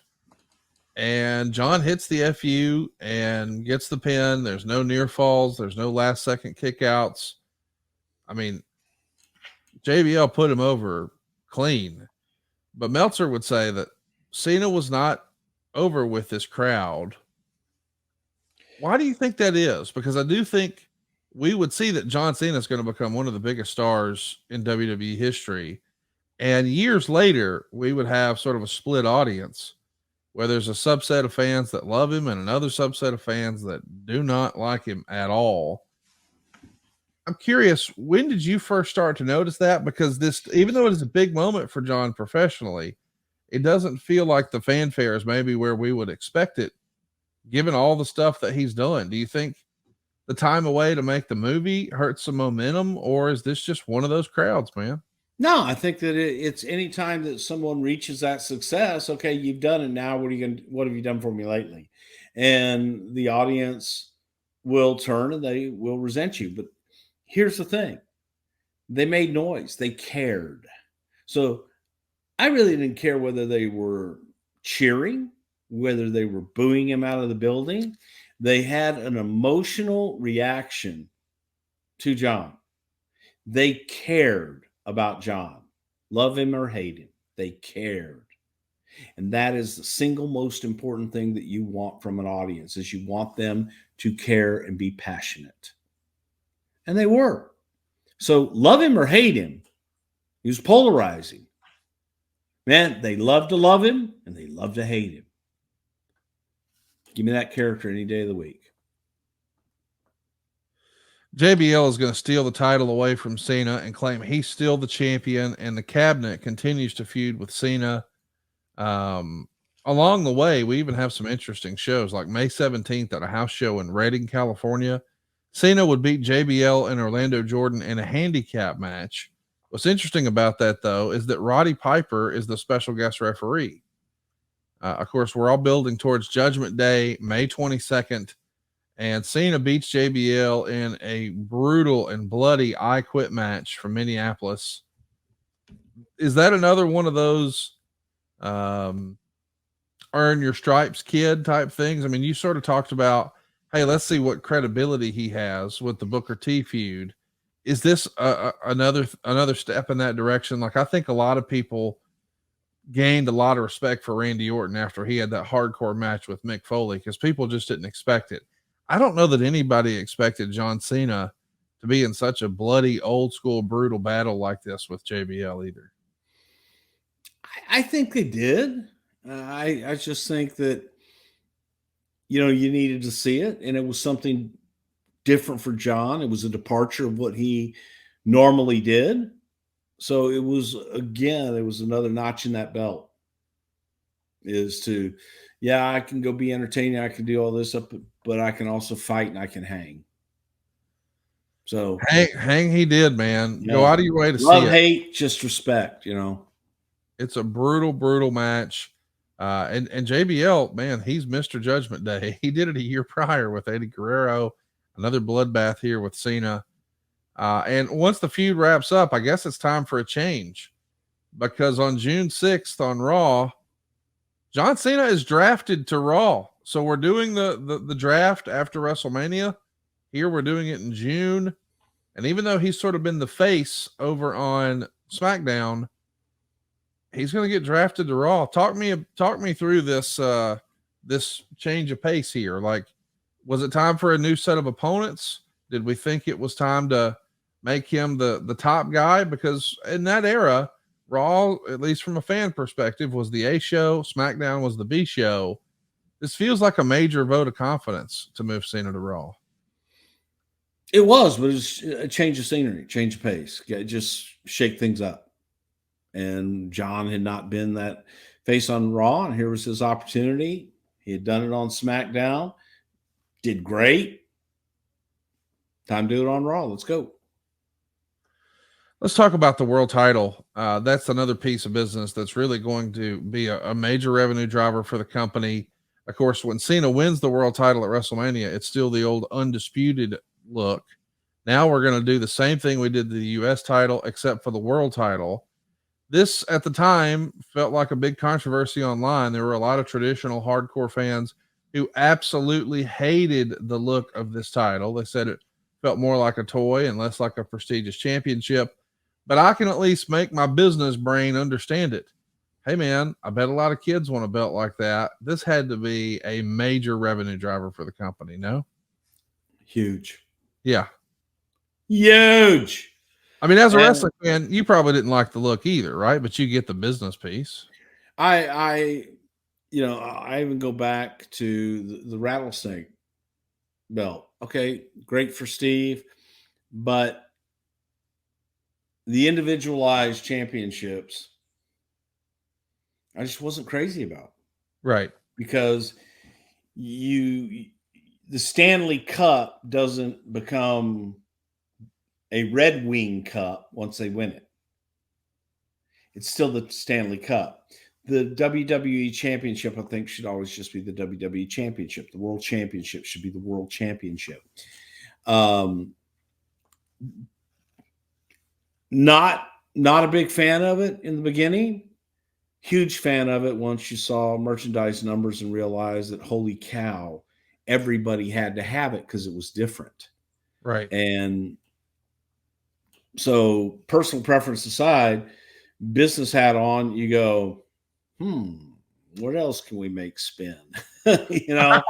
Speaker 2: And John hits the FU and gets the pin. There's no near falls. There's no last second kickouts. I mean, JBL put him over clean, but Meltzer would say that Cena was not over with this crowd. Why do you think that is? Because I do think we would see that John Cena is going to become one of the biggest stars in WWE history. And years later, we would have sort of a split audience where there's a subset of fans that love him and another subset of fans that do not like him at all. I'm curious, when did you first start to notice that? Because this, even though it is a big moment for John professionally, it doesn't feel like the fanfare is maybe where we would expect it, given all the stuff that he's done. Do you think the time away to make the movie, hurt some momentum, or is this just one of those crowds, man?
Speaker 5: No, I think that it's any time that someone reaches that success. Okay, you've done it. Now, what have you done for me lately? And the audience will turn and they will resent you. But here's the thing: they made noise. They cared. So I really didn't care whether they were cheering, whether they were booing him out of the building. They had an emotional reaction to John. They cared about John. Love him or hate him, they cared. And that is the single most important thing that you want from an audience is you want them to care and be passionate. And they were. So love him or hate him, he was polarizing. Man, they love to love him and they love to hate him. Give me that character any day of the week.
Speaker 2: JBL is going to steal the title away from Cena and claim he's still the champion, and the cabinet continues to feud with Cena. Along the way, we even have some interesting shows like May 17th at a house show in Redding, California. Cena would beat JBL and Orlando Jordan in a handicap match. What's interesting about that, though, is that Roddy Piper is the special guest referee. Of course, we're all building towards Judgment Day, May 22nd. And Cena beats JBL in a brutal and bloody I Quit match from Minneapolis. Is that another one of those earn your stripes kid type things? I mean, you sort of talked about, hey, let's see what credibility he has with the Booker T feud. Is this another step in that direction? Like, I think a lot of people gained a lot of respect for Randy Orton after he had that hardcore match with Mick Foley because people just didn't expect it. I don't know that anybody expected John Cena to be in such a bloody, old school, brutal battle like this with JBL either.
Speaker 5: I think they did. I just think that, you needed to see it, and it was something different for John. It was a departure of what he normally did. So it was another notch in that belt. I can go be entertaining, I can do all this up, but I can also fight and I can hang. So
Speaker 2: hang he did, man. Go out of your way to
Speaker 5: love,
Speaker 2: see it.
Speaker 5: hate, just respect,
Speaker 2: It's a brutal match. And JBL, man, he's Mr. Judgment Day. He did it a year prior with Eddie Guerrero, another bloodbath here with Cena. And once the feud wraps up, I guess it's time for a change because on June 6th on Raw, John Cena is drafted to Raw. So we're doing the draft after WrestleMania. Here we're doing it in June. And even though he's sort of been the face over on SmackDown, he's going to get drafted to Raw. Talk me through this this change of pace here. Like, was it time for a new set of opponents? Did we think it was time to make him the top guy? Because in that era, Raw, at least from a fan perspective, was the A show. SmackDown was the B show. This feels like a major vote of confidence to move Cena to Raw.
Speaker 5: It was, but it's a change of scenery, change of pace, just shake things up. And John had not been that face on Raw, and here was his opportunity. He had done it on SmackDown, did great. Time to do it on Raw. Let's go.
Speaker 2: Let's talk about the world title. That's another piece of business that's really going to be a major revenue driver for the company. Of course, when Cena wins the world title at WrestleMania, it's still the old undisputed look. Now we're going to do the same thing we did to the US title, except for the world title. This at the time felt like a big controversy online. There were a lot of traditional hardcore fans who absolutely hated the look of this title. They said it felt more like a toy and less like a prestigious championship, but I can at least make my business brain understand it. Hey man, I bet a lot of kids want a belt like that. This had to be a major revenue driver for the company. No?
Speaker 5: Huge.
Speaker 2: Yeah.
Speaker 5: Huge.
Speaker 2: I mean, as a wrestling fan, you probably didn't like the look either, right? But you get the business piece.
Speaker 5: I even go back to the rattlesnake belt. Okay, great for Steve, but the individualized championships, I just wasn't crazy about.
Speaker 2: Right.
Speaker 5: Because the Stanley Cup doesn't become a Red Wing Cup once they win it. It's still the Stanley Cup. The WWE Championship, I think, should always just be the WWE Championship. The World Championship should be the World Championship. Not a big fan of it in the beginning. Huge fan of it once you saw merchandise numbers and realized that, holy cow, everybody had to have it because it was different.
Speaker 2: Right.
Speaker 5: And so, personal preference aside, business hat on, you go, what else can we make spin? You know,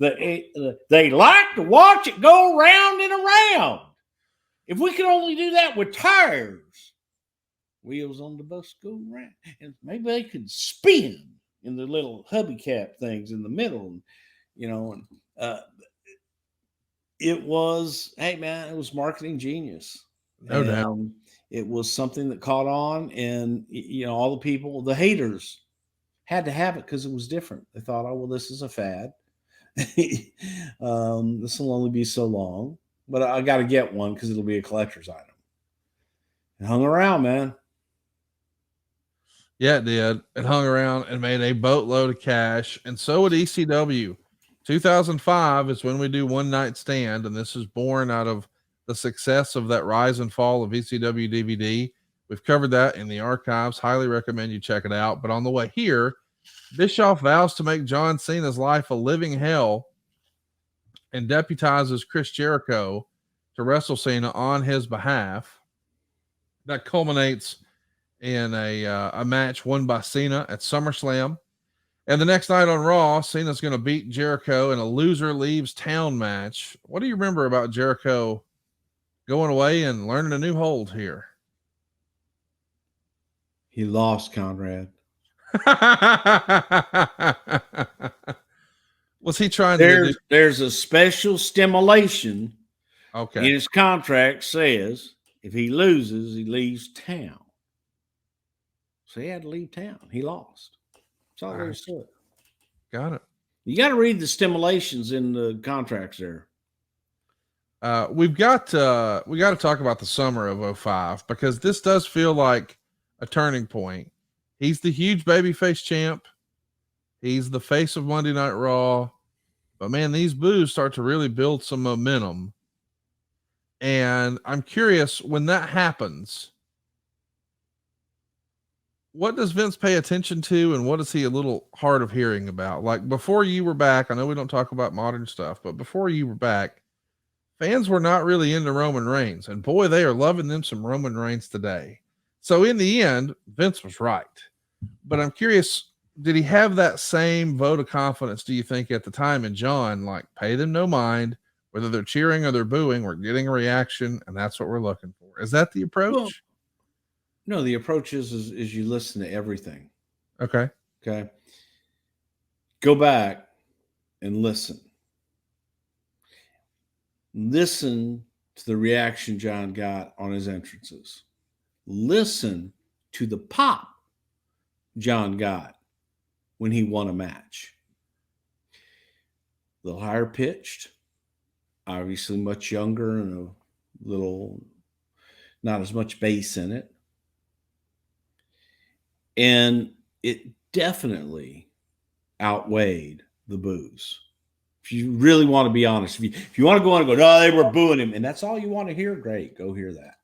Speaker 5: they like to watch it go round and around. If we could only do that with tires, wheels on the bus go round, and maybe they could spin in the little hubcap things in the middle, you know. And it was, hey man, it was marketing genius.
Speaker 2: No doubt.
Speaker 5: It was something that caught on, and you know, all the people, the haters, had to have it because it was different. They thought, oh well, this is a fad. This will only be so long, but I got to get one because it'll be a collector's item. It hung around, man.
Speaker 2: Yeah, it did. It hung around and made a boatload of cash, and so would ECW. 2005 is when we do One Night Stand, and this is born out of the success of that rise and fall of ECW DVD. We've covered that in the archives. Highly recommend you check it out. But on the way here, Bischoff vows to make John Cena's life a living hell and deputizes Chris Jericho to wrestle Cena on his behalf. That culminates in a match won by Cena at SummerSlam. And the next night on Raw, Cena's going to beat Jericho in a loser leaves town match. What do you remember about Jericho going away and learning a new hold here?
Speaker 5: He lost, Conrad.
Speaker 2: Was he trying to
Speaker 5: There's a special stipulation in
Speaker 2: Okay.
Speaker 5: his contract says if he loses, he leaves town. So he had to leave town. He lost. That's all there is to it.
Speaker 2: Got it.
Speaker 5: You got to read the stipulations in the contracts there.
Speaker 2: We got to talk about the summer of 05 because this does feel like a turning point. He's the huge babyface champ. He's the face of Monday Night Raw. But man, these boos start to really build some momentum. And I'm curious, when that happens, what does Vince pay attention to and what is he a little hard of hearing about? Like before you were back, I know we don't talk about modern stuff, but before you were back, fans were not really into Roman Reigns. And boy, they are loving them some Roman Reigns today. So in the end, Vince was right. But I'm curious, did he have that same vote of confidence, do you think, at the time? And John, like, pay them no mind, whether they're cheering or they're booing, we're getting a reaction, and that's what we're looking for. Is that the approach?
Speaker 5: Well, no, the approach is you listen to everything.
Speaker 2: Okay.
Speaker 5: Okay. Go back and listen. Listen to the reaction John got on his entrances. Listen to the pop John got when he won a match. A little higher pitched, obviously much younger and a little, not as much bass in it. And it definitely outweighed the boos. If you really want to be honest, if you want to go on and go, no, they were booing him, and that's all you want to hear, great, go hear that.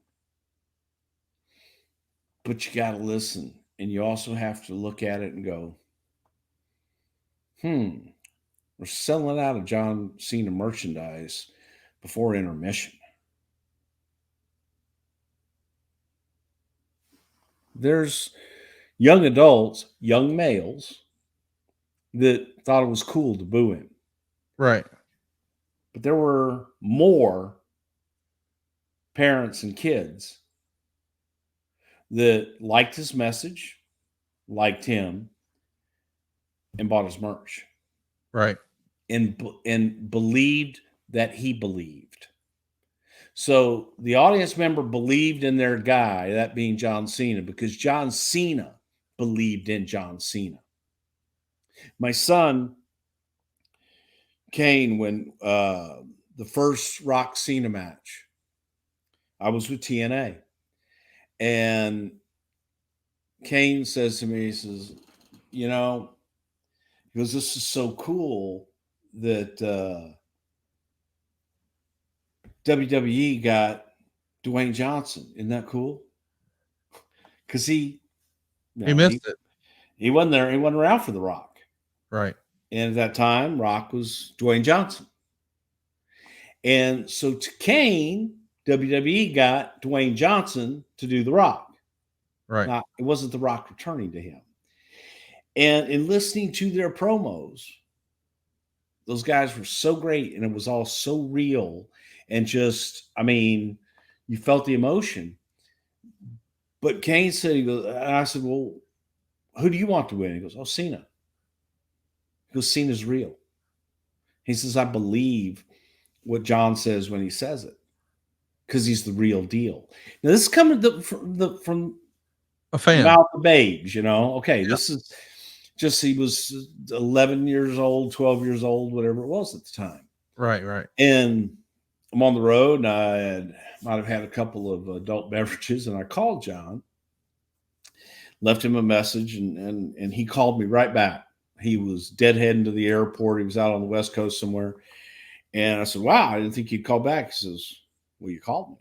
Speaker 5: But you got to listen, and you also have to look at it and go, we're selling out of John Cena merchandise before intermission. There's young adults, young males, that thought it was cool to boo him.
Speaker 2: Right.
Speaker 5: But there were more parents and kids that liked his message, liked him, and bought his merch.
Speaker 2: Right.
Speaker 5: And believed that he believed. So the audience member believed in their guy, that being John Cena, because John Cena believed in John Cena. My son Kane, when the first Rock Cena match, I was with TNA, and Kane says to me, he says, you know, he goes, this is so cool that WWE got Dwayne Johnson. Isn't that cool? Because
Speaker 2: He missed it.
Speaker 5: he wasn't there. He wasn't around for The Rock.
Speaker 2: Right.
Speaker 5: And at that time, Rock was Dwayne Johnson. And so to Kane, WWE got Dwayne Johnson to do The Rock.
Speaker 2: Right.
Speaker 5: Not, it wasn't The Rock returning to him. And in listening to their promos, those guys were so great, and it was all so real, and just, I mean, you felt the emotion. But Kane said, he goes, and I said, well, who do you want to win? He goes, oh, Cena. He goes, Cena's real. He says, I believe what John says when he says it, because he's the real deal. Now, this is coming from
Speaker 2: A fan.
Speaker 5: mouth of babes, you know. Okay,
Speaker 2: Yeah.
Speaker 5: this is just, he was 11 years old, 12 years old, whatever it was at the time.
Speaker 2: Right. Right.
Speaker 5: And I'm on the road, and I might have had a couple of adult beverages, and I called John, left him a message, and he called me right back. He was deadheading to the airport. He was out on the West Coast somewhere. And I said, wow, I didn't think you'd call back. He says, well, you called me.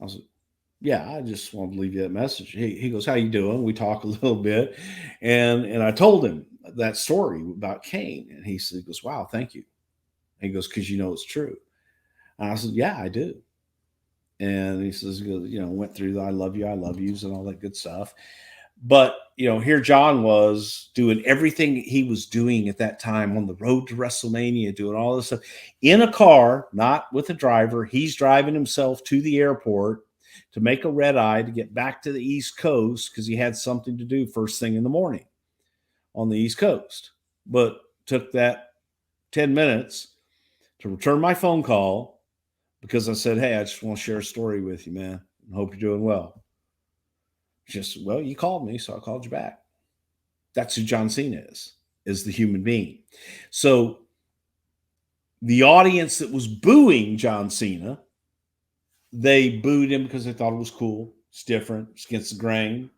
Speaker 5: I said, yeah, I just wanted to leave you that message. He goes, how you doing? We talk a little bit. And I told him that story about Kane. And he goes, wow, thank you. And he goes, because you know it's true. And I said, yeah, I do. And he says, you know, went through the I love yous and all that good stuff. But, you know, here John was doing everything he was doing at that time on the road to WrestleMania, doing all this stuff in a car, not with a driver. He's driving himself to the airport to make a red eye to get back to the East Coast because he had something to do first thing in the morning on the East Coast. But took that 10 minutes to return my phone call because I said, hey, I just want to share a story with you, man. I hope you're doing well. Just, well, you called me, so I called you back. That's who John Cena is the human being. So the audience that was booing John Cena, they booed him because they thought it was cool. It's different. It's against the grain.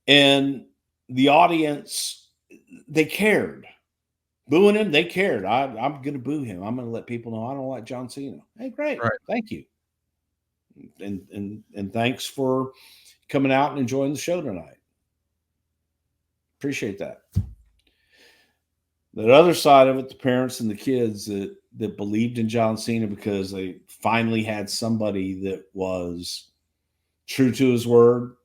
Speaker 5: And the audience, they cared. Booing him, they cared. I'm going to boo him. I'm going to let people know I don't like John Cena. Hey, great. Right. Thank you. And thanks for coming out and enjoying the show tonight. Appreciate that. That other side of it, the parents and the kids that believed in John Cena because they finally had somebody that was true to his word,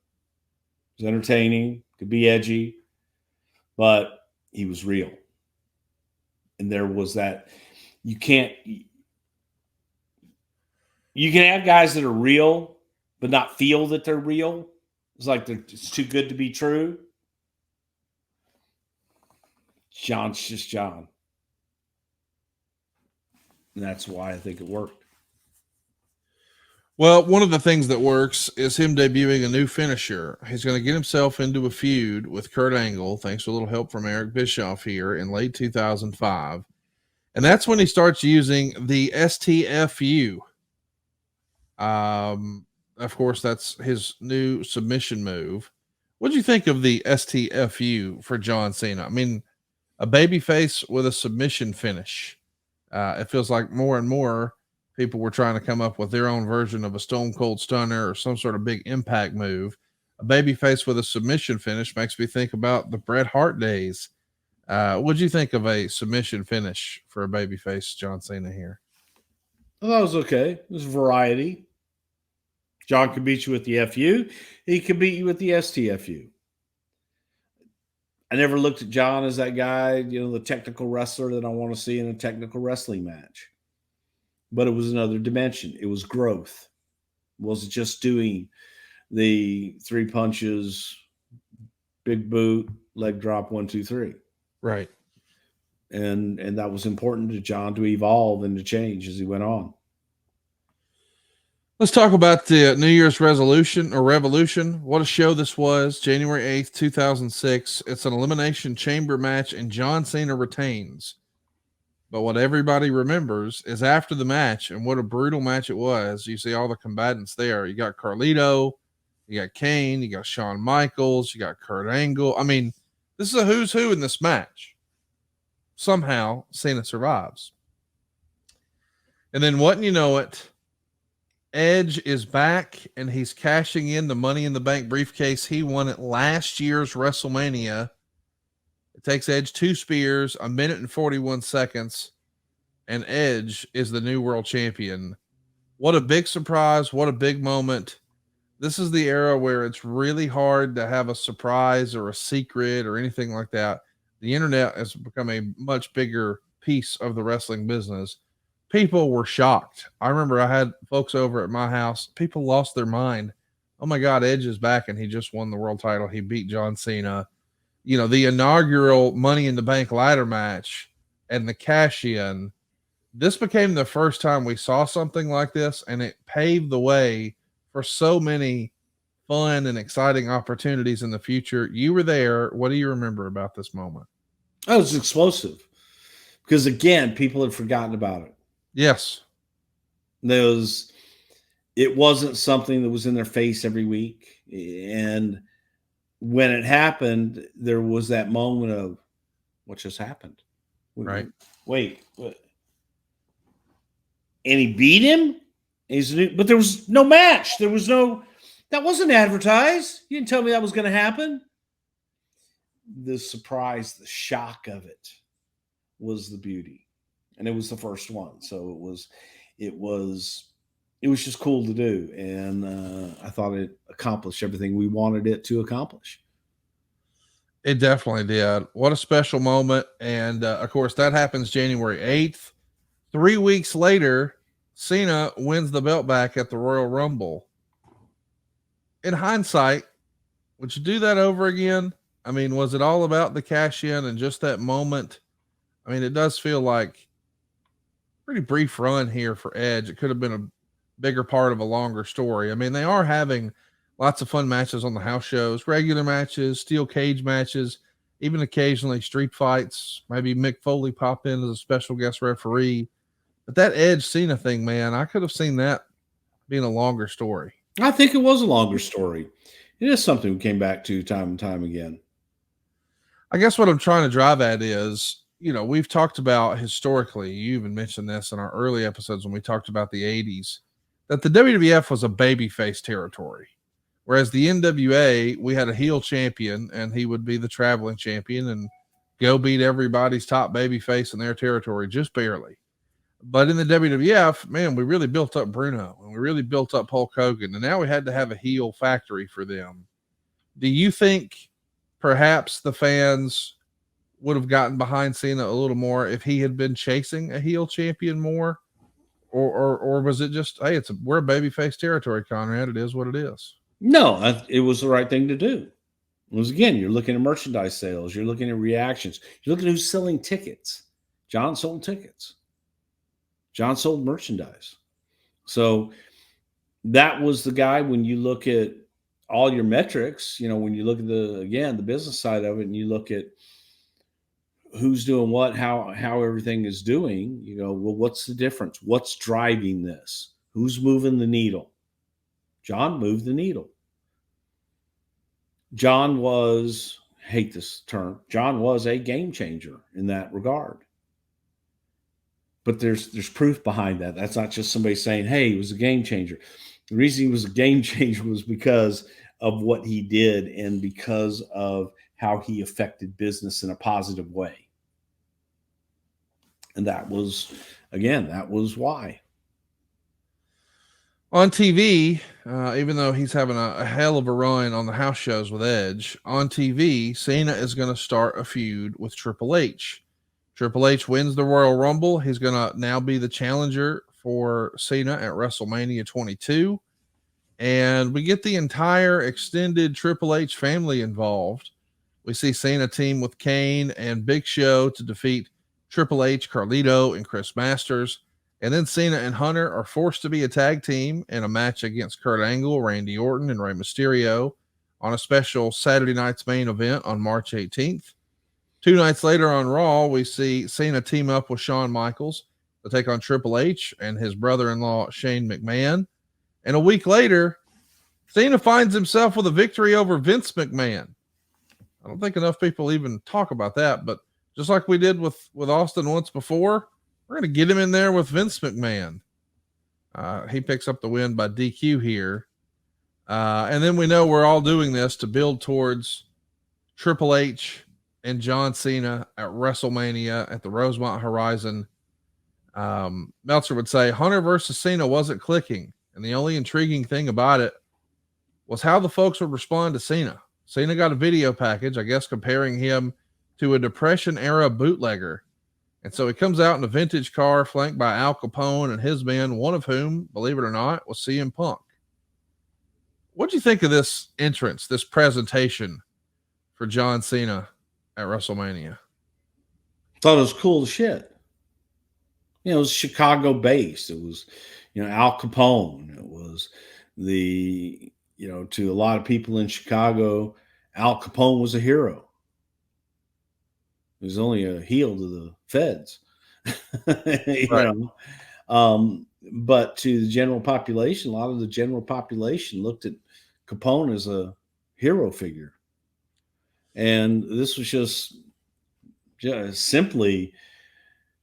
Speaker 5: was entertaining, could be edgy, but he was real. And there was that, you can have guys that are real, but not feel that they're real. It's like it's too good to be true. John's just John. And that's why I think it worked.
Speaker 2: Well, one of the things that works is him debuting a new finisher. He's going to get himself into a feud with Kurt Angle, thanks to a little help from Eric Bischoff here in late 2005. And that's when he starts using the STFU. Of course, that's his new submission move. What do you think of the STFU for John Cena? I mean, a babyface with a submission finish. It feels like more and more people were trying to come up with their own version of a Stone Cold Stunner or some sort of big impact move. A babyface with a submission finish makes me think about the Bret Hart days. What'd you think of a submission finish for a babyface John Cena here?
Speaker 5: Well, that was okay. It was variety. John could beat you with the FU. He could beat you with the STFU. I never looked at John as that guy, you know, the technical wrestler that I want to see in a technical wrestling match. But it was another dimension. It was growth. It wasn't just doing the 3 punches, big boot, leg drop, 1, 2, 3.
Speaker 2: Right.
Speaker 5: And that was important to John to evolve and to change as he went on.
Speaker 2: Let's talk about the New Year's resolution or revolution. What a show this was. January 8th, 2006. It's an elimination chamber match, and John Cena retains. But what everybody remembers is after the match, and what a brutal match it was. You see all the combatants there. You got Carlito, you got Kane, you got Shawn Michaels, you got Kurt Angle. I mean, this is a who's who in this match. Somehow, Cena survives. And then, wouldn't you know it, Edge is back and he's cashing in the Money in the Bank briefcase he won at last year's WrestleMania. It takes Edge 2 spears, 1 minute and 41 seconds, and Edge is the new world champion. What a big surprise. What a big moment. This is the era where it's really hard to have a surprise or a secret or anything like that. The internet has become a much bigger piece of the wrestling business. People were shocked. I remember I had folks over at my house. People lost their mind. Oh my God, Edge is back and he just won the world title. He beat John Cena. You know, the inaugural Money in the Bank ladder match and the cash in. This became the first time we saw something like this, and it paved the way for so many fun and exciting opportunities in the future. You were there. What do you remember about this moment?
Speaker 5: That was explosive because, again, people had forgotten about it.
Speaker 2: Yes.
Speaker 5: It wasn't something that was in their face every week. And when it happened, there was that moment of what just happened.
Speaker 2: Right.
Speaker 5: Wait. And he beat him? But there was no match. That wasn't advertised. You didn't tell me that was going to happen. The surprise, the shock of it was the beauty. And it was the first one. So it was just cool to do. And I thought it accomplished everything we wanted it to accomplish.
Speaker 2: It definitely did. What a special moment. And of course, that happens January 8th. 3 weeks later, Cena wins the belt back at the Royal Rumble. In hindsight, would you do that over again? I mean, was it all about the cash in and just that moment? I mean, it does feel like pretty brief run here for Edge. It could have been a bigger part of a longer story. I mean, they are having lots of fun matches on the house shows, regular matches, steel cage matches, even occasionally street fights. Maybe Mick Foley pop in as a special guest referee. But that Edge Cena thing, man, I could have seen that being a longer story.
Speaker 5: I think it was a longer story. It is something we came back to time and time again.
Speaker 2: I guess what I'm trying to drive at is, you know, we've talked about historically, you even mentioned this in our early episodes when we talked about the 80s, that the WWF was a babyface territory. Whereas the NWA, we had a heel champion and he would be the traveling champion and go beat everybody's top babyface in their territory, just barely. But in the WWF, man, we really built up Bruno and we really built up Hulk Hogan. And now we had to have a heel factory for them. Do you think perhaps the fans would have gotten behind Cena a little more if he had been chasing a heel champion more? Or was it just, hey, we're a babyface territory, Conrad. It is what it is.
Speaker 5: No, it was the right thing to do. It was, again, you're looking at merchandise sales. You're looking at reactions. You're looking at who's selling tickets. John sold tickets. John sold merchandise. So that was the guy. When you look at all your metrics, you know, when you look at the business side of it and you look at who's doing what, how everything is doing, you go, well, what's the difference? What's driving this? Who's moving the needle? John moved the needle. John was, I hate this term, John was a game changer in that regard. But there's proof behind that. That's not just somebody saying, hey, he was a game changer. The reason he was a game changer was because of what he did and because of how he affected business in a positive way. And that was why.
Speaker 2: On TV, even though he's having a hell of a run on the house shows with Edge, on TV, Cena is going to start a feud with Triple H. Triple H wins the Royal Rumble. He's going to now be the challenger for Cena at WrestleMania 22. And we get the entire extended Triple H family involved. We see Cena team with Kane and Big Show to defeat Triple H, Carlito, and Chris Masters. And then Cena and Hunter are forced to be a tag team in a match against Kurt Angle, Randy Orton, and Rey Mysterio on a special Saturday night's main event on March 18th. 2 nights later on Raw, we see Cena team up with Shawn Michaels to take on Triple H and his brother-in-law Shane McMahon. And a week later, Cena finds himself with a victory over Vince McMahon. I don't think enough people even talk about that, but just like we did with Austin once before, we're going to get him in there with Vince McMahon. He picks up the win by DQ here. And then we know we're all doing this to build towards Triple H and John Cena at WrestleMania at the Rosemont Horizon. Meltzer would say Hunter versus Cena wasn't clicking. And the only intriguing thing about it was how the folks would respond to Cena. Cena got a video package, I guess, comparing him to a Depression era bootlegger. And so he comes out in a vintage car flanked by Al Capone and his men, one of whom, believe it or not, was CM Punk. What do you think of this entrance, this presentation for John Cena at WrestleMania?
Speaker 5: Thought it was cool as shit. It was Chicago based. It was, Al Capone. It was to a lot of people in Chicago, Al Capone was a hero. He was only a heel to the feds, but to the general population, a lot of the general population looked at Capone as a hero figure. And this was just simply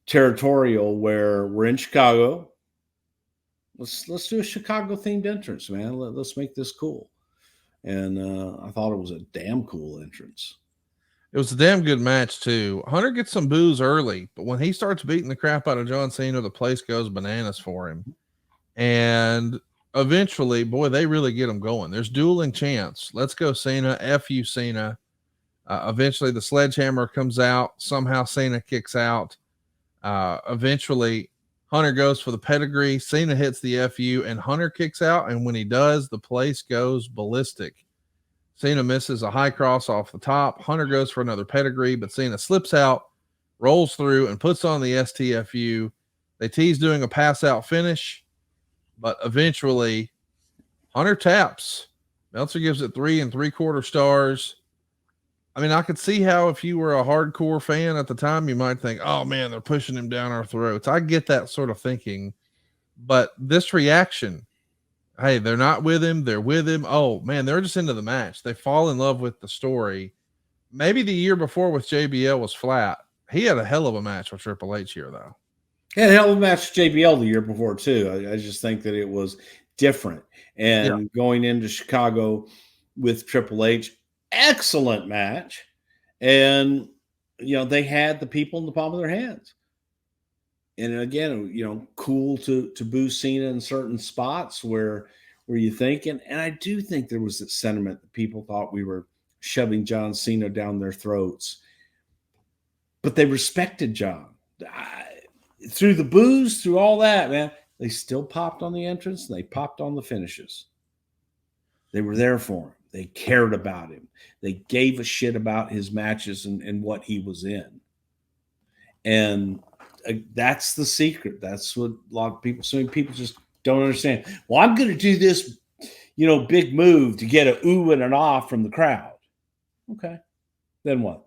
Speaker 5: territorial, where we're in Chicago. Let's do a Chicago themed entrance, man. Let's make this cool. And I thought it was a damn cool entrance.
Speaker 2: It was a damn good match too. Hunter gets some boos early, but when he starts beating the crap out of John Cena, the place goes bananas for him. And eventually, boy, they really get him going. There's dueling chants. Let's go Cena, F you Cena. Eventually the sledgehammer comes out. Somehow Cena kicks out. Eventually Hunter goes for the pedigree. Cena hits the FU and Hunter kicks out. And when he does, the place goes ballistic. Cena misses a high cross off the top. Hunter goes for another pedigree, but Cena slips out, rolls through, and puts on the STFU. They tease doing a pass out finish, but eventually Hunter taps. Meltzer gives it 3 3/4 stars. I mean, I could see how if you were a hardcore fan at the time, you might think, oh man, they're pushing him down our throats. I get that sort of thinking, but this reaction, hey, they're not with him. They're with him. Oh man, they're just into the match. They fall in love with the story. Maybe the year before with JBL was flat. He had a hell of a match with Triple H here though.
Speaker 5: He had a hell of a match with JBL the year before too. I just think that it was different. And going into Chicago with Triple H, excellent match. And, they had the people in the palm of their hands. And again, cool to boo Cena in certain spots where you think, and I do think there was that sentiment that people thought we were shoving John Cena down their throats, but they respected John. Through the boos, through all that, man, they still popped on the entrance and they popped on the finishes. They were there for him. They cared about him. They gave a shit about his matches and what he was in. And that's the secret. That's what a lot of people, so many people just don't understand. Well, I'm going to do this, big move to get a ooh and an ah from the crowd. Okay. Then what?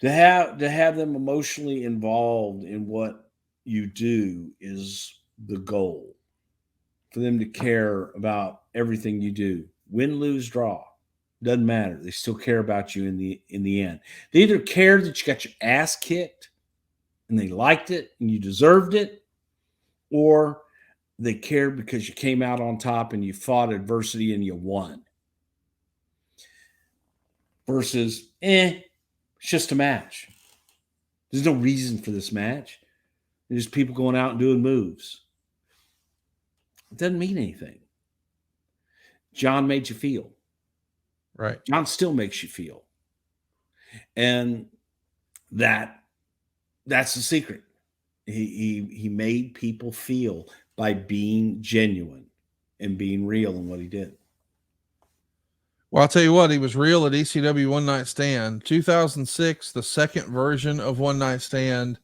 Speaker 5: To have them emotionally involved in what you do is the goal. For them to care about everything you do. Win, lose, draw. Doesn't matter. They still care about you in the end. They either cared that you got your ass kicked and they liked it and you deserved it, or they cared because you came out on top and you fought adversity and you won. Versus, it's just a match. There's no reason for this match. There's just people going out and doing moves. It doesn't mean anything. John made you feel.
Speaker 2: Right.
Speaker 5: John still makes you feel. And that's the secret. He made people feel by being genuine and being real in what he did.
Speaker 2: Well, I'll tell you what, he was real at ECW One Night Stand. 2006, the second version of One Night Stand.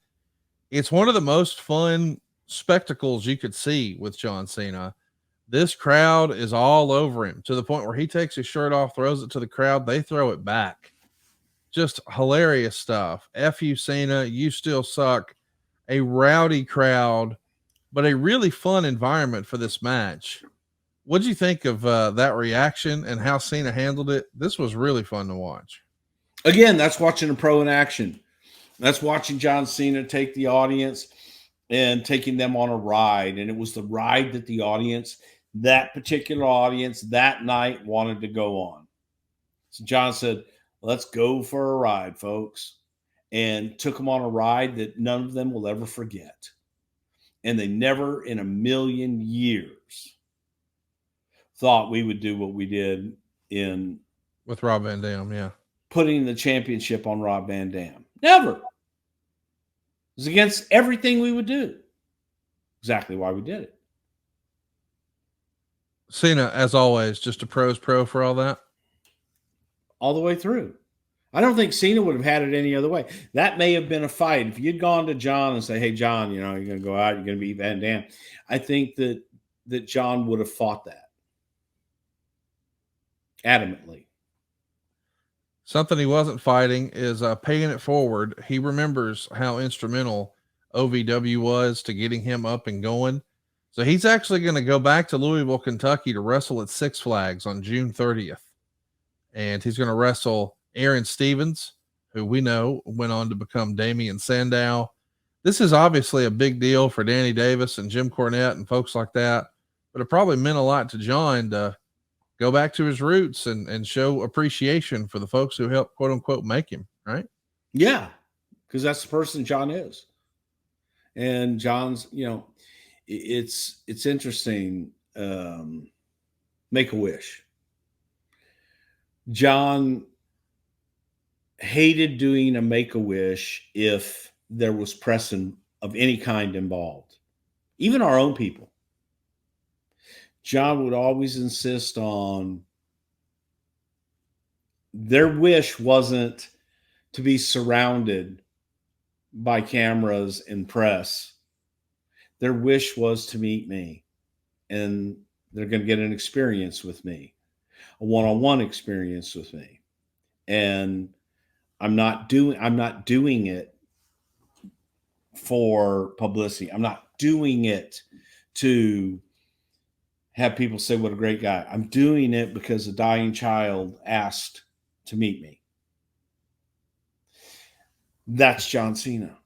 Speaker 2: It's one of the most fun spectacles you could see with John Cena. This crowd is all over him to the point where he takes his shirt off, throws it to the crowd. They throw it back. Just hilarious stuff. F you, Cena. You still suck. A rowdy crowd, but a really fun environment for this match. What did you think of that reaction and how Cena handled it? This was really fun to watch.
Speaker 5: Again, that's watching a pro in action. That's watching John Cena take the audience and taking them on a ride. And it was the ride that the audience, that particular audience, that night wanted to go on. So John said, let's go for a ride, folks. And took them on a ride that none of them will ever forget. And they never in a million years thought we would do what we did in
Speaker 2: With Rob Van Dam, yeah.
Speaker 5: putting the championship on Rob Van Dam. Never. It was against everything we would do. Exactly why we did it.
Speaker 2: Cena, as always, just a pro's pro for all that.
Speaker 5: All the way through. I don't think Cena would have had it any other way. That may have been a fight. If you'd gone to John and say, hey, John, you're going to go out, you're going to beat Van Dam. I think that John would have fought that adamantly.
Speaker 2: Something he wasn't fighting is paying it forward. He remembers how instrumental OVW was to getting him up and going. So he's actually going to go back to Louisville, Kentucky to wrestle at Six Flags on June 30th. And he's going to wrestle Aaron Stevens, who we know went on to become Damian Sandow. This is obviously a big deal for Danny Davis and Jim Cornette and folks like that, but it probably meant a lot to John to go back to his roots and show appreciation for the folks who helped, quote unquote, make him, right?
Speaker 5: Yeah, because that's the person John is. And John's, it's interesting. Make-A-Wish. John hated doing a Make-A-Wish if there was press of any kind involved, even our own people. John would always insist on their wish wasn't to be surrounded by cameras and press. Their wish was to meet me, and they're going to get an experience with me, a one-on-one experience with me. And I'm not doing it for publicity. I'm not doing it to have people say what a great guy. I'm doing it because a dying child asked to meet me. That's John Cena.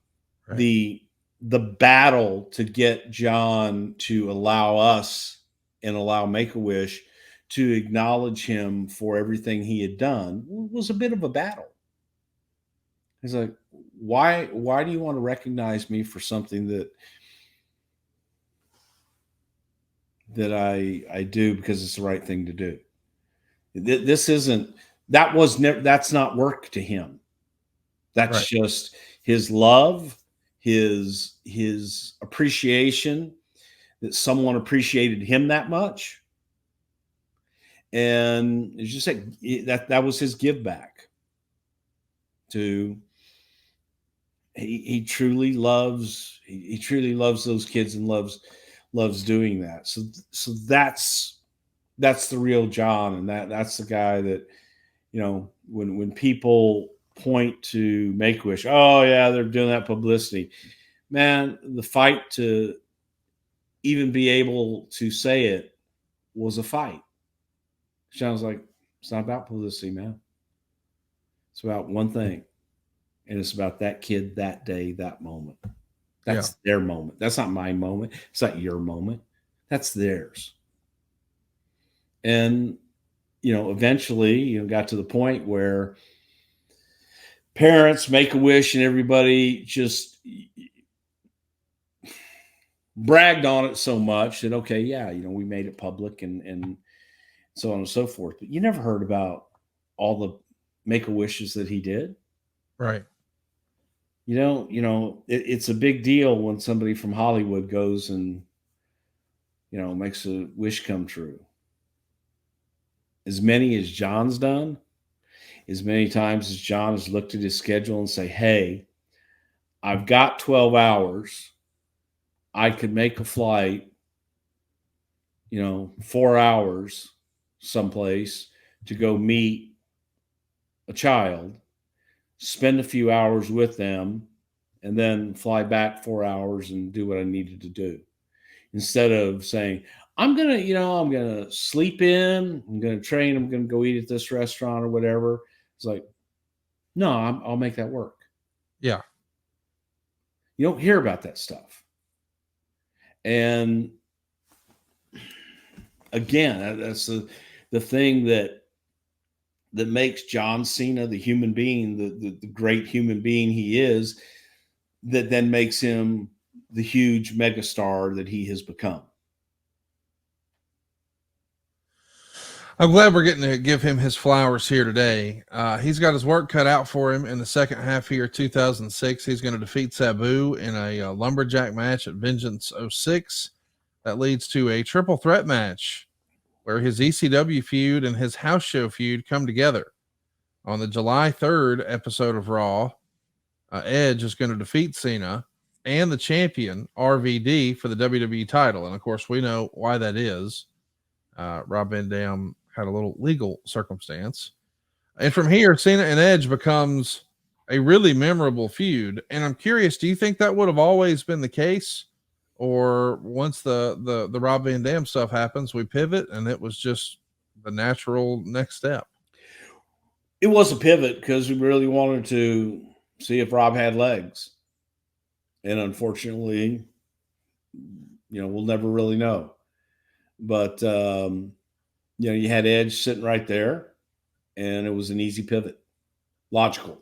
Speaker 2: Right.
Speaker 5: The battle to get John to allow us and allow Make-A-Wish to acknowledge him for everything he had done was a bit of a battle. He's like, why do you want to recognize me for something that I do because it's the right thing to do? That's not work to him. That's
Speaker 2: right.
Speaker 5: Just his love, his appreciation that someone appreciated him that much. And as you said, that was his give back to, he truly loves those kids and loves doing that. So that's the real John. And that's the guy that, when people point to Make-A-Wish, oh yeah, they're doing that publicity, man, the fight to even be able to say it was a fight. John's like, it's not about publicity, man. It's about one thing. And it's about that kid, that day, that moment. That's their moment. That's not my moment. It's not your moment. That's theirs. And, eventually, got to the point where parents, Make-A-Wish, and everybody just bragged on it so much that, okay, yeah, we made it public and so on and so forth. But you never heard about all the Make-A-Wishes that he did.
Speaker 2: Right.
Speaker 5: It's a big deal when somebody from Hollywood goes and, makes a wish come true. As many as John's done, as many times as John has looked at his schedule and say, hey, I've got 12 hours. I could make a flight, 4 hours someplace to go meet a child, spend a few hours with them, and then fly back 4 hours and do what I needed to do. Instead of saying, I'm gonna sleep in, I'm gonna train, I'm gonna go eat at this restaurant or whatever. It's like, no, I'll make that work.
Speaker 2: Yeah.
Speaker 5: You don't hear about that stuff. And again, that's the thing that makes John Cena the human being, the great human being he is, that then makes him the huge megastar that he has become.
Speaker 2: I'm glad we're getting to give him his flowers here today. He's got his work cut out for him in the second half here, 2006. He's going to defeat Sabu in a lumberjack match at Vengeance 06. That leads to a triple threat match where his ECW feud and his house show feud come together. On the July 3rd episode of Raw, Edge is going to defeat Cena and the champion RVD for the WWE title. And of course, we know why that is. Rob Van Dam had a little legal circumstance. And from here, Cena and Edge becomes a really memorable feud. And I'm curious, do you think that would have always been the case? Or once the Rob Van Dam stuff happens, we pivot and it was just the natural next step?
Speaker 5: It was a pivot because we really wanted to see if Rob had legs. And unfortunately, we'll never really know. But, you had Edge sitting right there, and it was an easy pivot. Logical.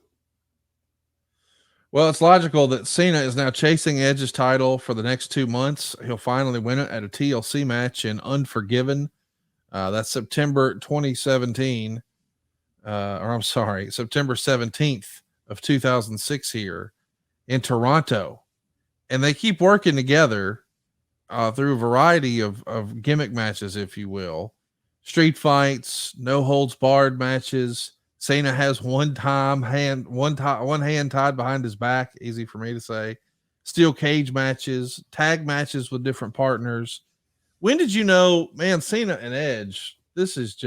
Speaker 2: Well, it's logical that Cena is now chasing Edge's title for the next 2 months. He'll finally win it at a TLC match in Unforgiven. That's September 2017. September 17th of 2006 here in Toronto. And they keep working together through a variety of gimmick matches, if you will. Street fights, no holds barred matches. Cena has one hand tied behind his back, easy for me to say. Steel cage matches, tag matches with different partners. When did you know, man, Cena and Edge, this is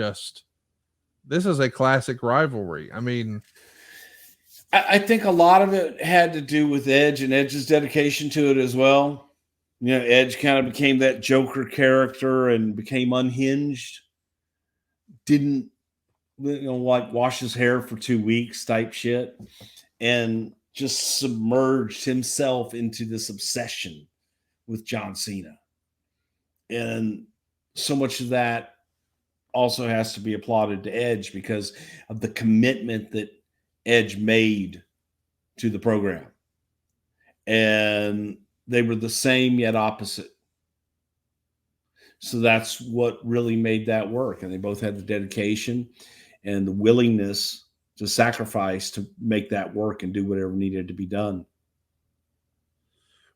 Speaker 2: a classic rivalry. I mean,
Speaker 5: I think a lot of it had to do with Edge and Edge's dedication to it as well. Edge kind of became that Joker character and became unhinged. Didn't, wash his hair for 2 weeks type shit, and just submerged himself into this obsession with John Cena. And so much of that also has to be applauded to Edge because of the commitment that Edge made to the program. And they were the same yet opposite. So that's what really made that work. And they both had the dedication and the willingness to sacrifice to make that work and do whatever needed to be done.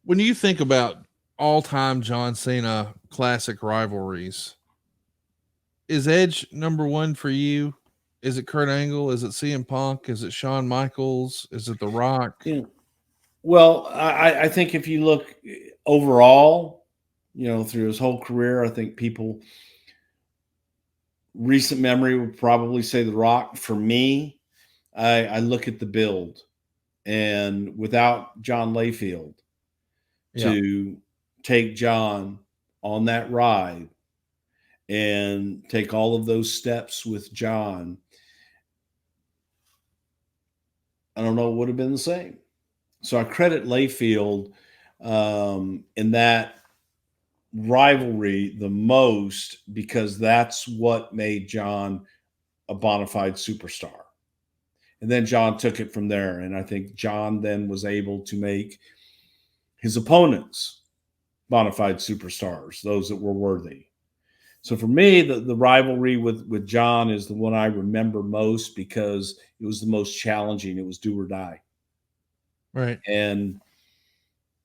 Speaker 2: When you think about all-time John Cena classic rivalries, is Edge number one for you? Is it Kurt Angle? Is it CM Punk? Is it Shawn Michaels? Is it The Rock?
Speaker 5: Well, I think if you look overall, through his whole career, I think people recent memory would probably say The Rock. For me, I look at the build, and without John Layfield to take John on that ride and take all of those steps with John, I don't know, it would have been the same. So I credit Layfield in that rivalry the most because that's what made John a bona fide superstar. And then John took it from there. And I think John then was able to make his opponents bona fide superstars, those that were worthy. So for me, the rivalry with John is the one I remember most because it was the most challenging. It was do or die.
Speaker 2: Right.
Speaker 5: And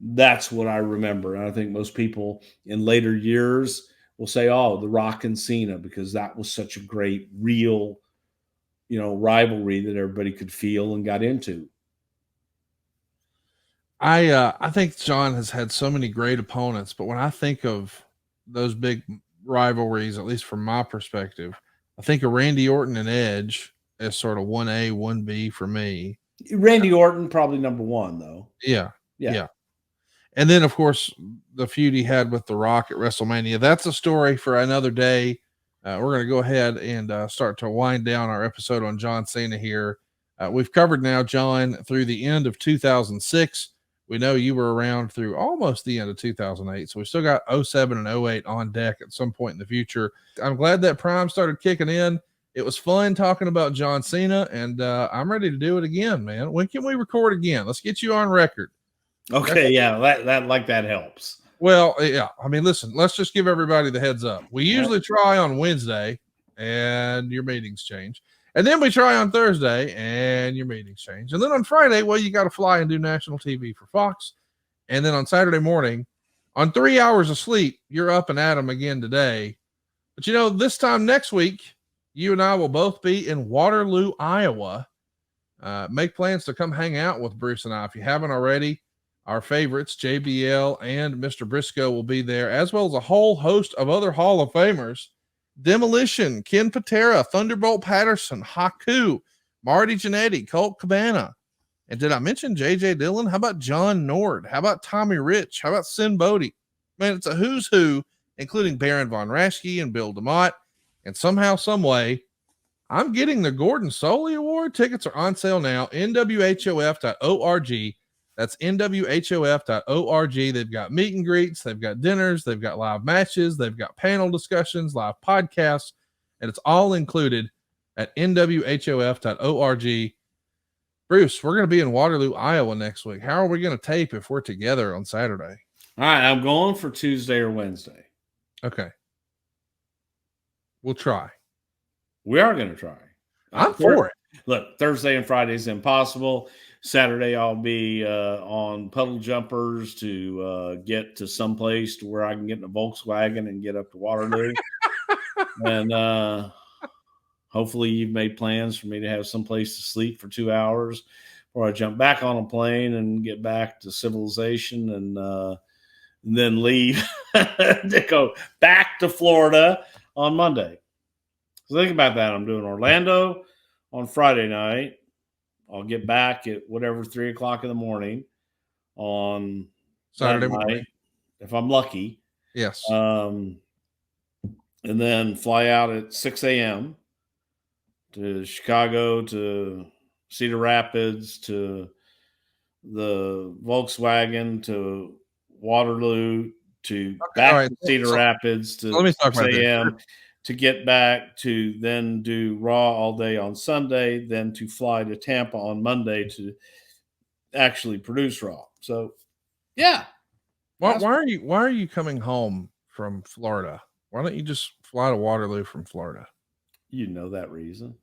Speaker 5: that's what I remember. And I think most people in later years will say, oh, The Rock and Cena, because that was such a great, real, rivalry that everybody could feel and got into.
Speaker 2: I think John has had so many great opponents, but when I think of those big rivalries, at least from my perspective, I think of Randy Orton and Edge as sort of 1A, 1B for me.
Speaker 5: Randy Orton probably number one though.
Speaker 2: Yeah.
Speaker 5: Yeah.
Speaker 2: Yeah. And then, of course, the feud he had with The Rock at WrestleMania. That's a story for another day. We're going to go ahead and start to wind down our episode on John Cena here. We've covered now, John, through the end of 2006. We know you were around through almost the end of 2008. So we still got 07 and 08 on deck at some point in the future. I'm glad that Prime started kicking in. It was fun talking about John Cena, and I'm ready to do it again, man. When can we record again? Let's get you on record.
Speaker 5: Okay, yeah, that helps.
Speaker 2: Well, yeah. I mean, listen, let's just give everybody the heads up. We usually try on Wednesday and your meetings change. And then we try on Thursday and your meetings change. And then on Friday, well, you got to fly and do national TV for Fox. And then on Saturday morning, on 3 hours of sleep, you're up and at 'em again today. But you know, this time next week, you and I will both be in Waterloo, Iowa. Make plans to come hang out with Bruce and I if you haven't already. Our favorites, JBL and Mr. Briscoe, will be there, as well as a whole host of other Hall of Famers. Demolition, Ken Patera, Thunderbolt Patterson, Haku, Marty Jannetty, Colt Cabana. And did I mention J.J. Dillon? How about John Nord? How about Tommy Rich? How about Sin Bodie? Man, it's a who's who, including Baron Von Raschke and Bill DeMott. And somehow, some way, I'm getting the Gordon Soley Award. Tickets are on sale now, nwhof.org. That's nwhof.org. They've got meet and greets, they've got dinners, they've got live matches, they've got panel discussions, live podcasts, and it's all included at nwhof.org. Bruce, we're going to be in Waterloo, Iowa next week. How are we going to tape if we're together on Saturday?
Speaker 5: All right, I'm going for Tuesday or Wednesday.
Speaker 2: Okay. We'll try.
Speaker 5: We are going to try.
Speaker 2: I'm for it.
Speaker 5: Look, Thursday and Friday is impossible. Saturday, I'll be on puddle jumpers to get to someplace to where I can get in a Volkswagen and get up to Waterloo. And hopefully you've made plans for me to have someplace to sleep for 2 hours before I jump back on a plane and get back to civilization and then leave to go back to Florida on Monday. So think about that. I'm doing Orlando on Friday night. I'll get back at whatever 3 o'clock in the morning on
Speaker 2: Saturday
Speaker 5: night,
Speaker 2: morning,
Speaker 5: if I'm lucky.
Speaker 2: Yes.
Speaker 5: And then fly out at 6 a.m. to Chicago, to Cedar Rapids, to the Volkswagen, to Waterloo, to back to Cedar Rapids, to
Speaker 2: let me talk
Speaker 5: 6
Speaker 2: about
Speaker 5: a.m. to get back to then do Raw all day on Sunday, then to fly to Tampa on Monday to actually produce Raw. So, yeah.
Speaker 2: Why are you coming home from Florida? Why don't you just fly to Waterloo from Florida?
Speaker 5: You know that reason.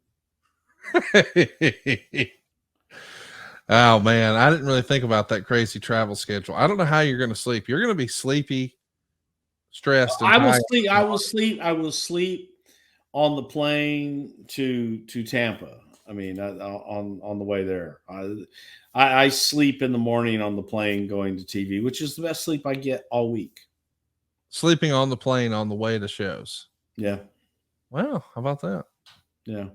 Speaker 2: Oh man, I didn't really think about that crazy travel schedule. I don't know how you're going to sleep. You're going to be sleepy, stressed.
Speaker 5: I will sleep on the plane to Tampa. I mean, on the way there, I sleep in the morning on the plane going to TV, which is the best sleep I get all week.
Speaker 2: Sleeping on the plane on the way to shows.
Speaker 5: Yeah.
Speaker 2: Wow, how about that?
Speaker 5: Yeah.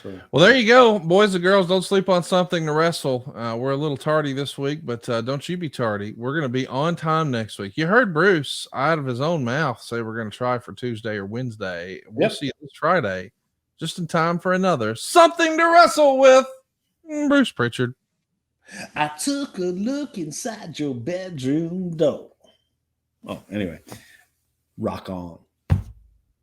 Speaker 5: So.
Speaker 2: Well, there you go, boys and girls. Don't sleep on Something to Wrestle. We're a little tardy this week, but don't you be tardy. We're going to be on time next week. You heard Bruce out of his own mouth say we're going to try for Tuesday or Wednesday. We'll see you this Friday, just in time for another Something to Wrestle with Bruce Pritchard.
Speaker 5: I took a look inside your bedroom door. Oh, anyway, rock on.